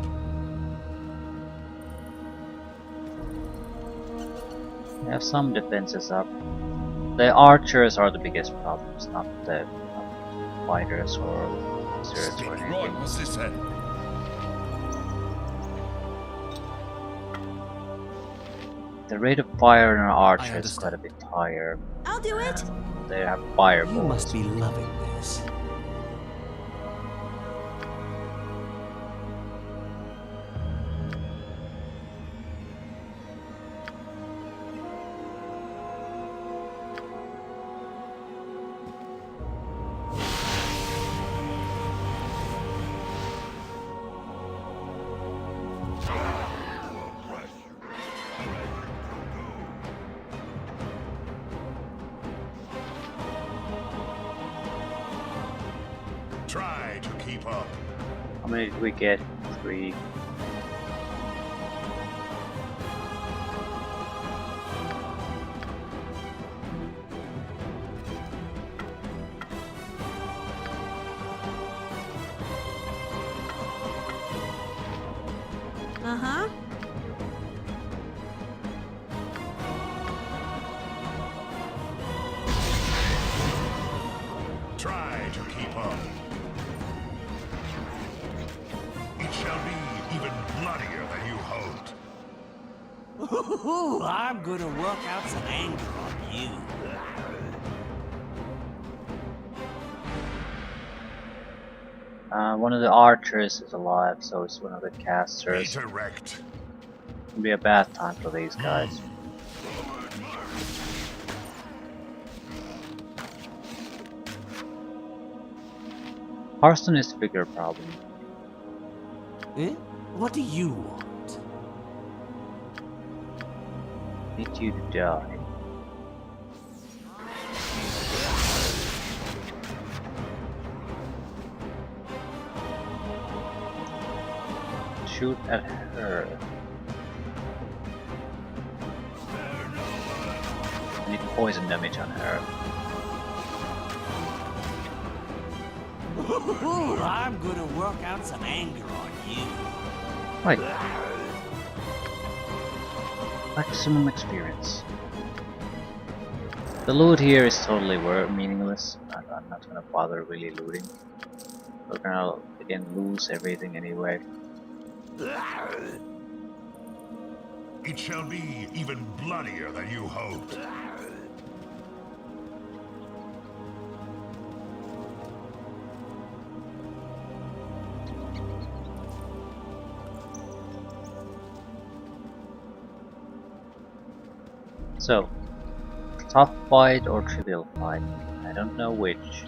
We have some defenses up. The archers are the biggest problems, not the fighters or wizards or anything. Right, what's this then? The rate of fire in our archers is quite a bit higher. I'll do it. They have fireballs. You must be loving this. Try to keep up. How many did we get? 3. Uh-huh. Try to keep up. It shall be even bloodier than you hoped. Ooh, I'm gonna work out some anger on you. One of the archers is alive, so it's one of the casters. Direct. It'll be a bad time for these guys. Hearthstone is the bigger problem. Eh? What do you want? Need you to die. shoot at her. I need poison damage on her. I'm gonna work out some anger on you. Right. Maximum experience. The loot here is totally meaningless. I'm not gonna bother really looting. We're gonna again lose everything anyway. It shall be even bloodier than you hoped. So, tough fight or trivial fight? I don't know which.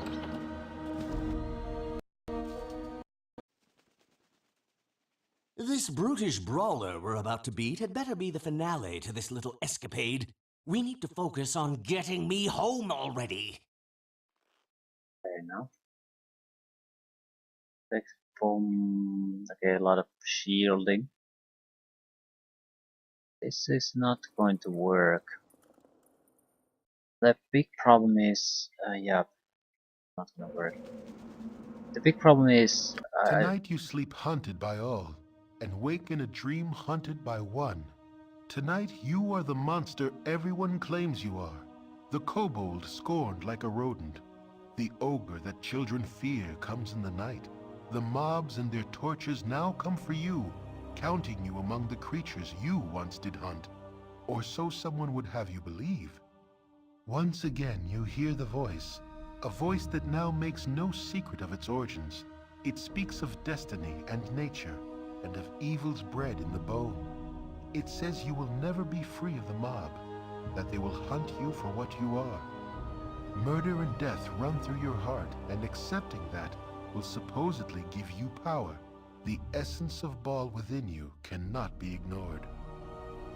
This brutish brawler we're about to beat had better be the finale to this little escapade. We need to focus on getting me home already. Fair enough. Boom. Okay, a lot of shielding. This is not going to work. The big problem is, yeah, not gonna work. The big problem is, Tonight you sleep hunted by all, and wake in a dream hunted by one. Tonight you are the monster everyone claims you are. The kobold scorned like a rodent. The ogre that children fear comes in the night. The mobs and their torches now come for you, counting you among the creatures you once did hunt. Or so someone would have you believe. Once again you hear the voice, a voice that now makes no secret of its origins. It speaks of destiny and nature, and of evils bred in the bone. It says you will never be free of the mob, that they will hunt you for what you are. Murder and death run through your heart, and accepting that will supposedly give you power. The essence of Baal within you cannot be ignored.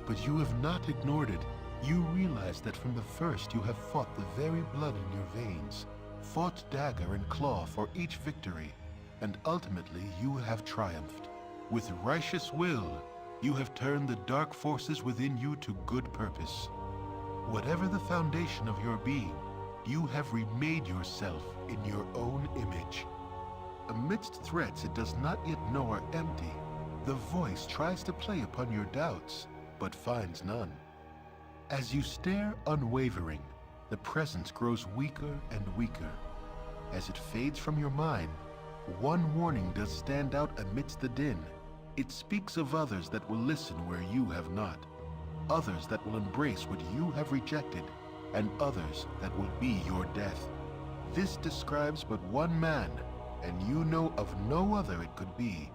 But you have not ignored it. You realize that from the first you have fought the very blood in your veins, fought dagger and claw for each victory, and ultimately you have triumphed. With righteous will, you have turned the dark forces within you to good purpose. Whatever the foundation of your being, you have remade yourself in your own image. Amidst threats it does not yet know are empty, the voice tries to play upon your doubts, but finds none. As you stare unwavering, the presence grows weaker and weaker. As it fades from your mind, one warning does stand out amidst the din. It speaks of others that will listen where you have not, others that will embrace what you have rejected, and others that will be your death. This describes but one man, and you know of no other it could be.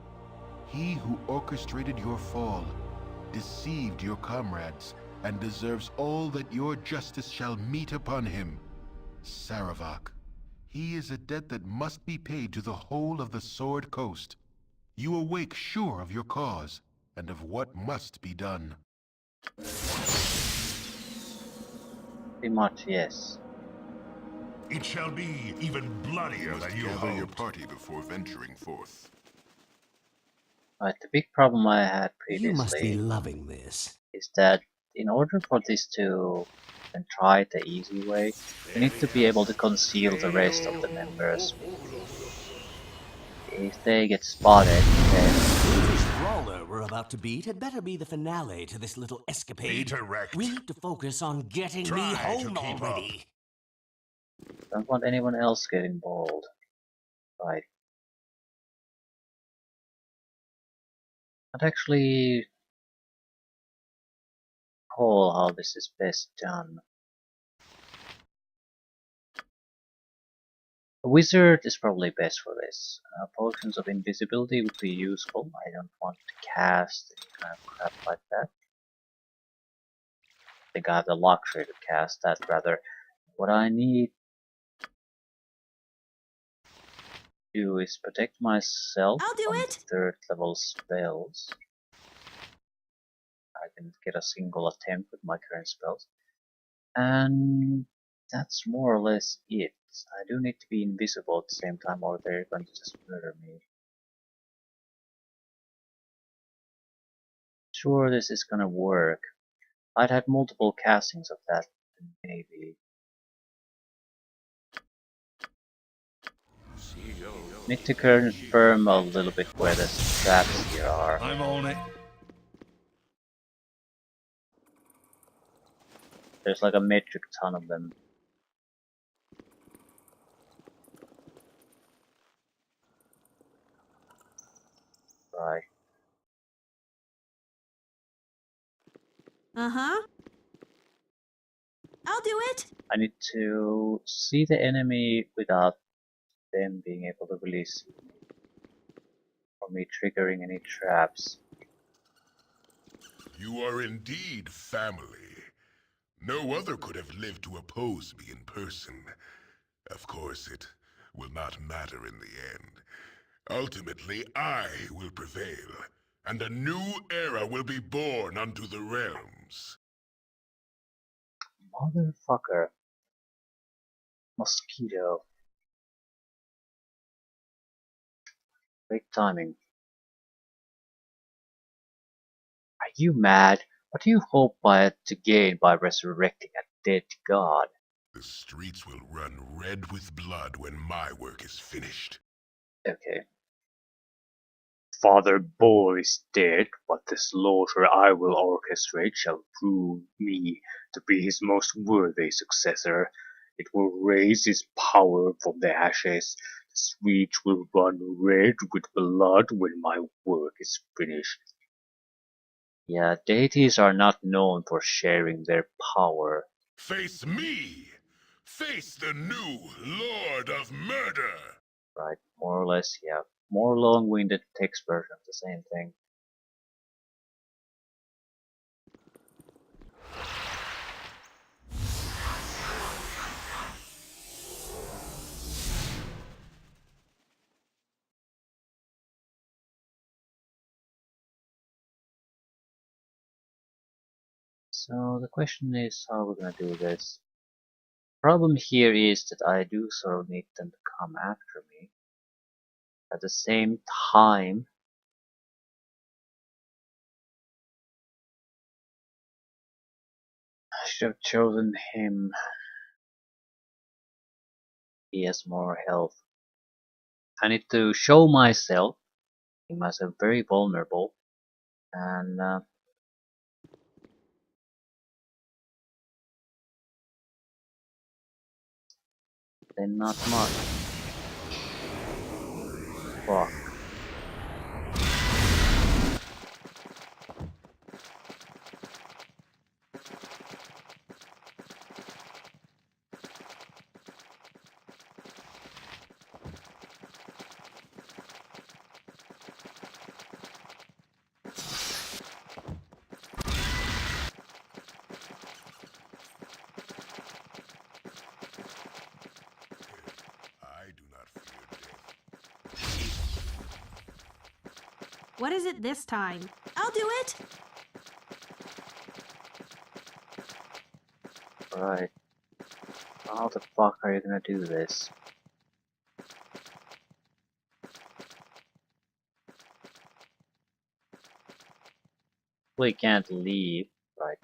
He who orchestrated your fall, deceived your comrades, and deserves all that your justice shall meet upon him. Sarevok. He is a debt that must be paid to the whole of the Sword Coast. You awake sure of your cause, and of what must be done. pretty much yes. It shall be even bloodier than you gather your hoped. party before venturing forth. Right, the big problem I had You must be previously loving this. is that in order for this to and try it the easy way, you need to be able to conceal the rest of the members. If they get spotted, then This brawler we're about to beat had better be the finale to this little escapade. Direct. We need to focus on getting me Try to home keep already. don't want anyone else getting involved. Right. Not actually recall how this is best done. A wizard is probably best for this. Potions of invisibility would be useful. I don't want to cast any kind of crap like that. I think I have the luxury to cast that rather. What I need to do is protect myself I'll do from it. the 3rd level spells. I can get a single attempt with my current spells. And that's more or less it. I do need to be invisible at the same time or they're going to just murder me. sure this is gonna work. I'd had multiple castings of that, maybe. Need to confirm a little bit where the traps here are. I'm on it. There's like a metric ton of them. Right. Uh-huh. I'll do it. I need to see the enemy without them being able to release or me triggering any traps. You are indeed family. No other could have lived to oppose me in person. Of course, it will not matter in the end. Ultimately, I will prevail, and a new era will be born unto the realms. Motherfucker. Mosquito. Great timing. Are you mad? What do you hope to gain by resurrecting a dead god? The streets will run red with blood when my work is finished. Okay. Father Bull is dead, but the slaughter I will orchestrate shall prove me to be his most worthy successor. It will raise his power from the ashes. The streets will run red with blood when my work is finished. Yeah, deities are not known for sharing their power. Face me! Face the new Lord of Murder! Right, more or less, yeah. More long-winded text version of the same thing. So the question is how we're gonna do this. Problem here is that I do sort of need them to come after me. At the same time, I should have chosen him. He has more health. I need to show myself, make myself very vulnerable, and then not much. Fuck. What is it this time? I'll do it. Right. How the fuck are you gonna do this? We can't leave, right?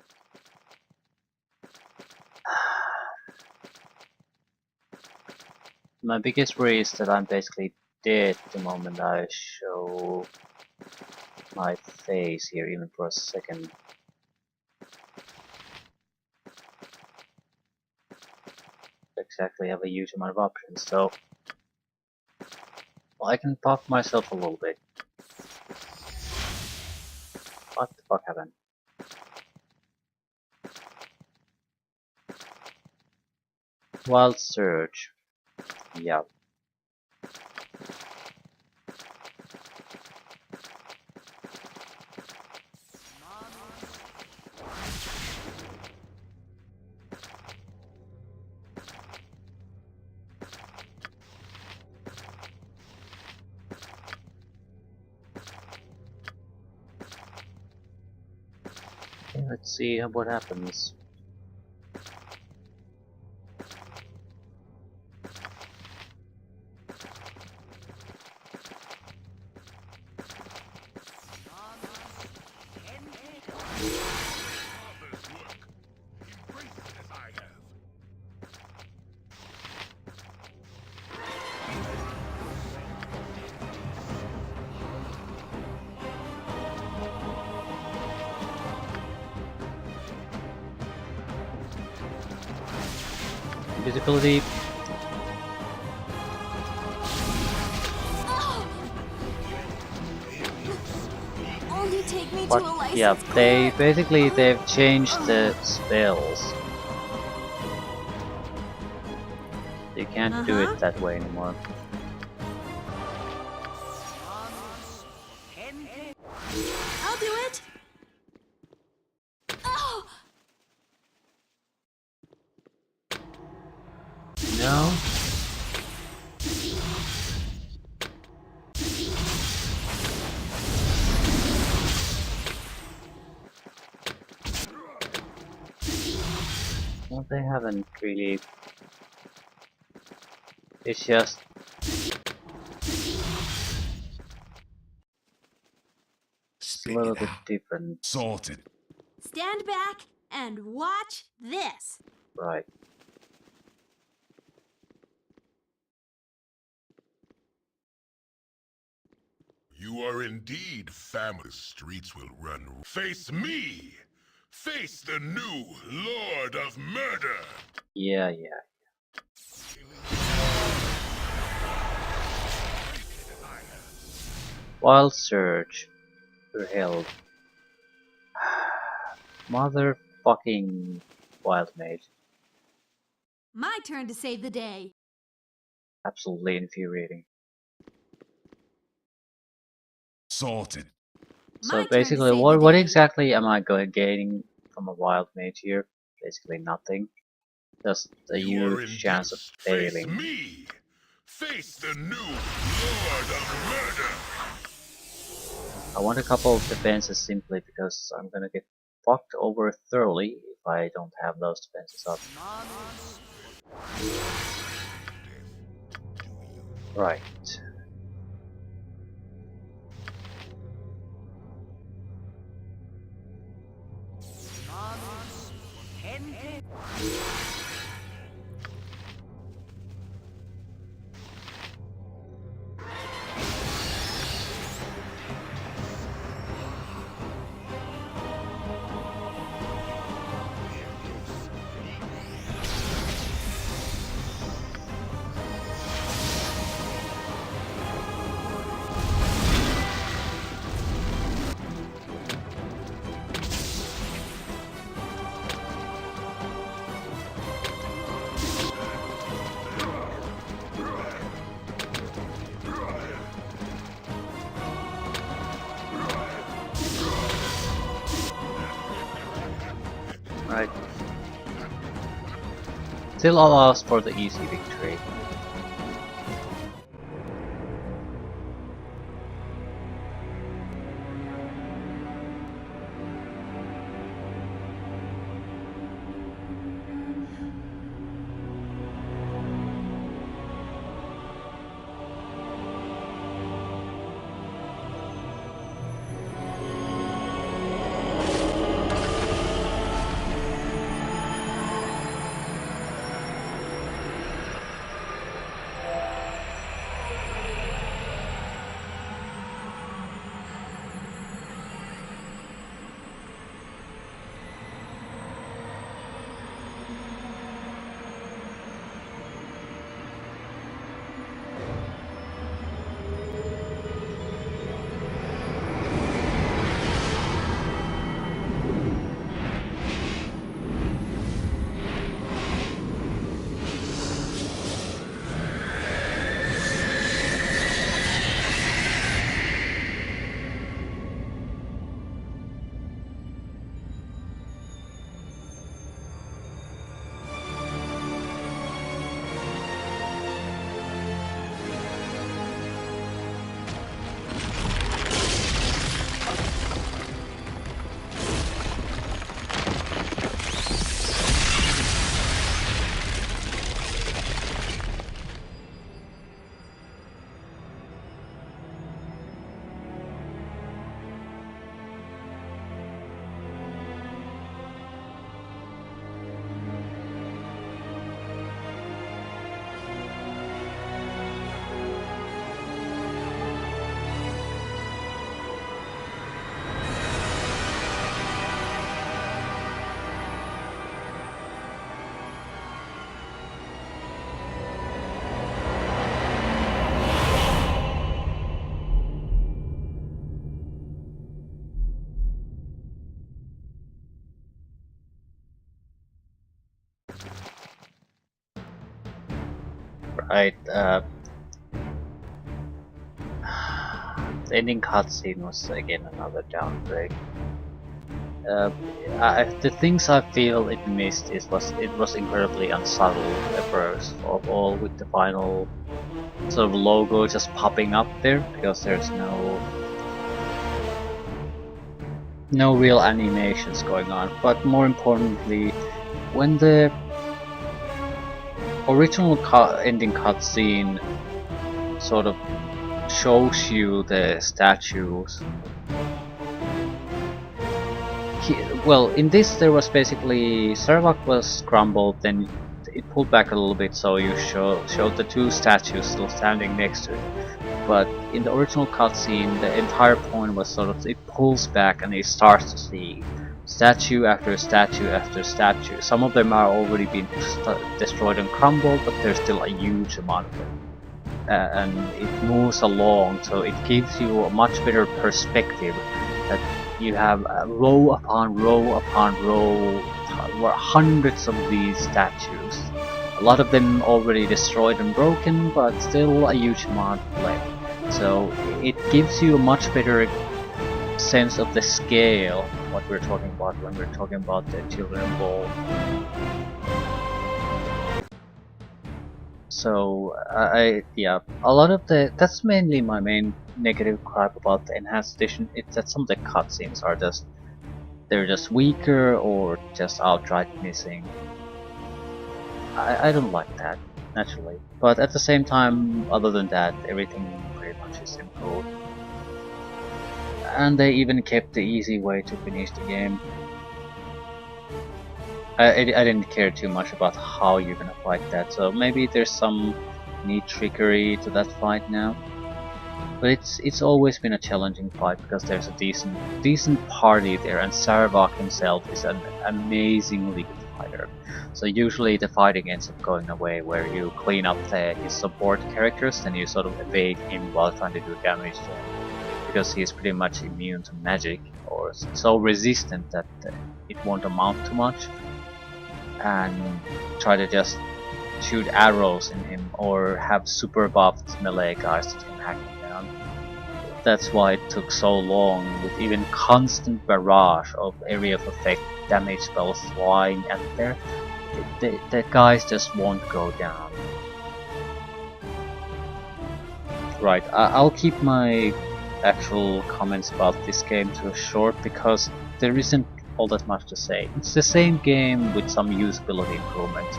My biggest worry is that I'm basically dead the moment I show my face here, even for a second. Exactly have a huge amount of options, so well, I can buff myself a little bit. What the fuck happened? Wild Surge. Yeah. Okay, let's see what happens. invisibility. Only take me But to a license yeah, clinic. they've changed the spells. You can't do it that way anymore. I'll do it. Oh! No. Well, they haven't really. It's just it's a little bit different. Sorted. Stand back and watch this. Right. You are indeed family. The streets will run. Face me! Face the new Lord of Murder! Yeah, yeah. Wild Surge. You're held. Motherfucking Wild Mage. My turn to save the day. Absolutely infuriating. Sorted. So My turn to basically, save what the day. exactly am I gaining from a Wild Mage here? Basically nothing. Just a You are huge chance of Face failing. me! Face the new Lord of Murder! I want a couple of defenses simply because I'm gonna get fucked over thoroughly if I don't have those defenses up. Right. Right. Still allows for the easy victory. Right, the ending cutscene was again another downgrade. The things I feel it missed it was incredibly unsubtle at first of all, with the final sort of logo just popping up there because there's no real animations going on. But more importantly, when the original ending cutscene sort of shows you the statues. Well, in this there was basically Sarevok was crumbled, then it pulled back a little bit, so you showed the two statues still standing next to it. But in the original cutscene, the entire point was sort of it pulls back and it starts to see statue after statue after statue. Some of them are already been destroyed and crumbled, but there's still a huge amount of them. And it moves along, so it gives you a much better perspective that you have row upon row upon row, hundreds of these statues. A lot of them already destroyed and broken, but still a huge amount left. So it gives you a much better sense of the scale, what we're talking about when we're talking about the children involved. So yeah, a lot of that's mainly my main negative gripe about the enhanced edition. It's that some of the cutscenes are they're just weaker or just outright missing. I don't like that, naturally. But at the same time, other than that, everything pretty much is improved. And they even kept the easy way to finish the game. I didn't care too much about how you're gonna fight that, so maybe there's some neat trickery to that fight now. But it's always been a challenging fight because there's a decent party there, and Sarevok himself is an amazingly good fighter. So usually the fighting ends up going away where you clean up his support characters and you sort of evade him while trying to do damage to him, because he's pretty much immune to magic or so resistant that it won't amount to much. And try to just shoot arrows in him or have super buffed melee guys to hack him down. That's why it took so long, with even constant barrage of area of effect damage spells flying at there. The guys just won't go down. Right, I'll keep my actual comments about this game to short because there isn't all that much to say. It's the same game with some usability improvements.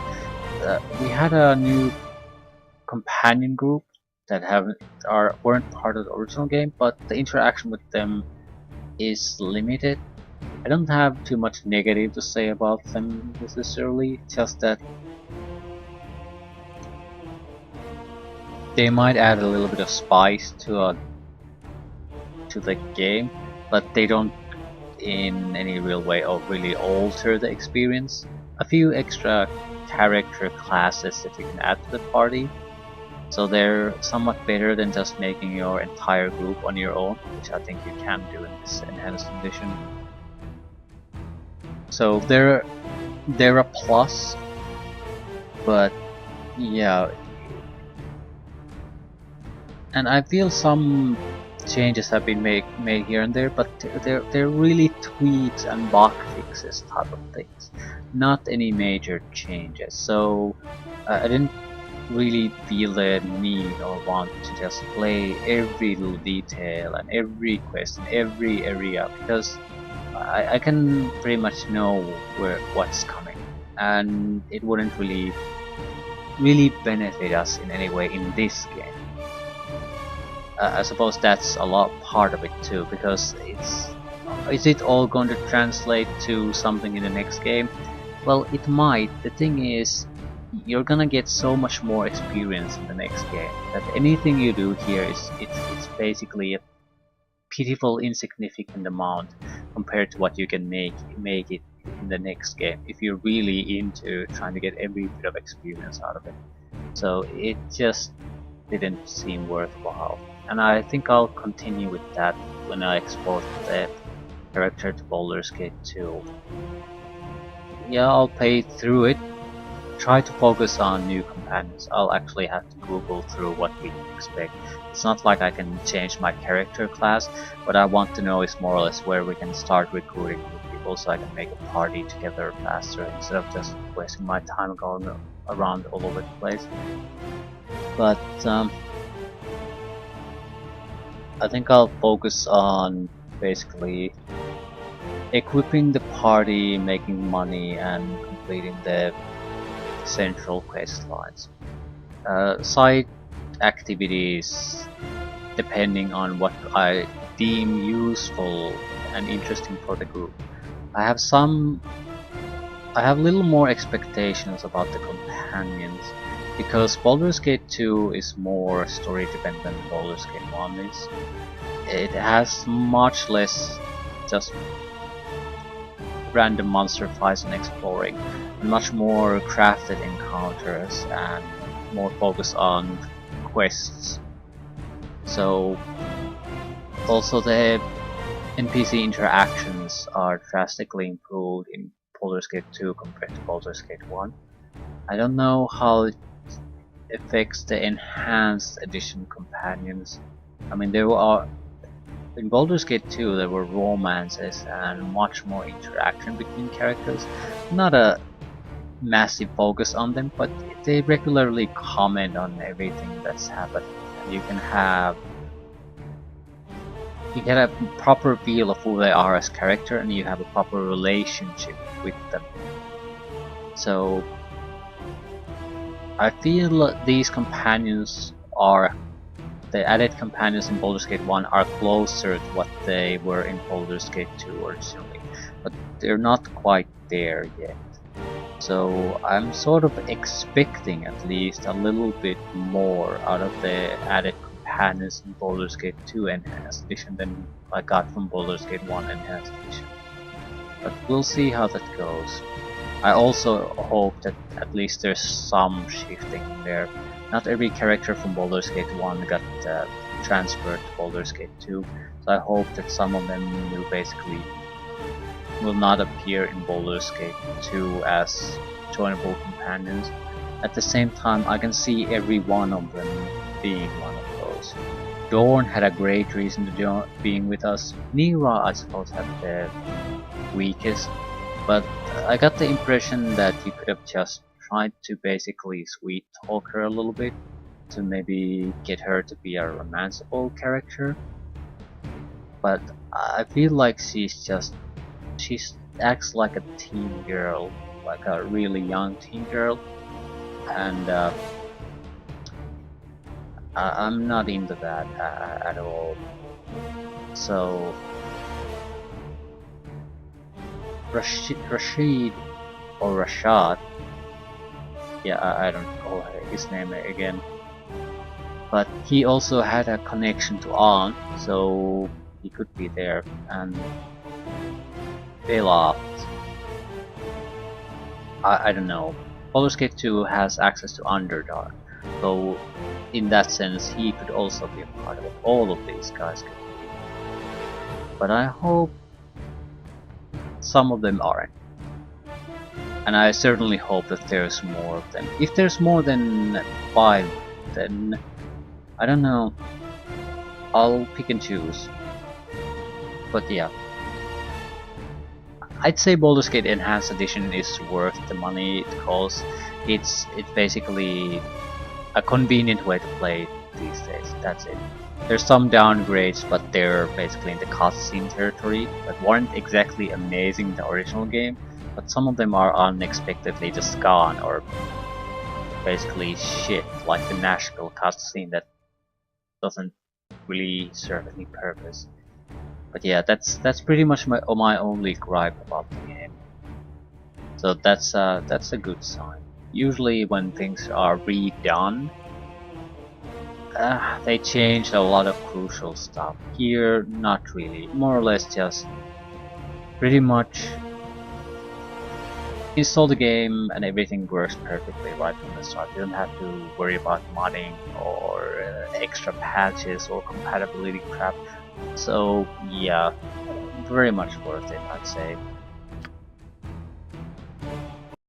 We had a new companion group that weren't part of the original game, but the interaction with them is limited. I don't have too much negative to say about them necessarily, just that they might add a little bit of spice to the game, but they don't in any real way or really alter the experience. A few extra character classes that you can add to the party, so they're somewhat better than just making your entire group on your own, which I think you can do in this enhanced edition. So they're a plus, but yeah, and I feel some changes have been made here and there, but they're really tweaks and bug fixes type of things, not any major changes. So I didn't really feel the need or want to just play every little detail and every quest in every area, because I can pretty much know what's coming, and it wouldn't really benefit us in any way in this game. I suppose that's a lot part of it too, because is it all going to translate to something in the next game? Well, it might. The thing is, you're gonna get so much more experience in the next game that anything you do here it's basically a pitiful, insignificant amount compared to what you can make it in the next game if you're really into trying to get every bit of experience out of it. So it just didn't seem worthwhile. And I think I'll continue with that when I export the character to Baldur's Gate 2. Yeah, I'll play through it try to focus on new companions. I'll actually have to Google through what we can expect. It's not like I can change my character class. What I want to know is more or less where we can start recruiting new people so I can make a party together faster instead of just wasting my time going around all over the place. But I think I'll focus on basically equipping the party, making money, and completing the central quest lines. Side activities, depending on what I deem useful and interesting for the group. I have little more expectations about the companions, because Baldur's Gate 2 is more story dependent than Baldur's Gate 1 is. It has much less just random monster fights and exploring, and much more crafted encounters and more focus on quests. So also the NPC interactions are drastically improved in Baldur's Gate 2 compared to Baldur's Gate 1. I don't know how it affects the enhanced edition companions. I mean, there are in Baldur's Gate 2 there were romances and much more interaction between characters. Not a massive focus on them, but they regularly comment on everything that's happened. You can get a proper feel of who they are as character, and you have a proper relationship with them. So I feel these companions are, the added companions in Baldur's Gate 1 are closer to what they were in Baldur's Gate 2 originally, but they're not quite there yet. So I'm sort of expecting at least a little bit more out of the added companions in Baldur's Gate 2 Enhanced Edition than I got from Baldur's Gate 1 Enhanced Edition. But we'll see how that goes. I also hope that at least there's some shifting there. Not every character from Baldur's Gate 1 got transferred to Baldur's Gate 2, so I hope that some of them will not appear in Baldur's Gate 2 as joinable companions. At the same time, I can see every one of them being one of those. Dorn had a great reason to being with us. Nira, I suppose, had the weakest, but I got the impression that you could have just tried to basically sweet talk her a little bit to maybe get her to be a romanceable character. But I feel like she acts like a teen girl, like a really young teen girl, and I'm not into that at all. So Rashid or Rashad, yeah, I don't know his name again, but he also had a connection to An, so he could be there. And Bela, I don't know. Baldur's Gate 2 has access to Underdark, so in that sense he could also be a part of it. All of these guys could be. But I hope some of them aren't. And I certainly hope that there's more of them. If there's more than 5, then I don't know. I'll pick and choose. But yeah. I'd say Baldur's Gate Enhanced Edition is worth the money it costs. It's basically a convenient way to play these days. That's it. There's some downgrades, but they're basically in the cutscene territory that weren't exactly amazing in the original game, but some of them are unexpectedly just gone, or basically shit, like the Nashville cutscene that doesn't really serve any purpose. But yeah, that's pretty much my only gripe about the game. So that's a good sign. Usually when things are redone, they change a lot of crucial stuff. Here, not really. More or less just pretty much install the game and everything works perfectly right from the start. You don't have to worry about modding or extra patches or compatibility crap. So yeah, very much worth it, I'd say.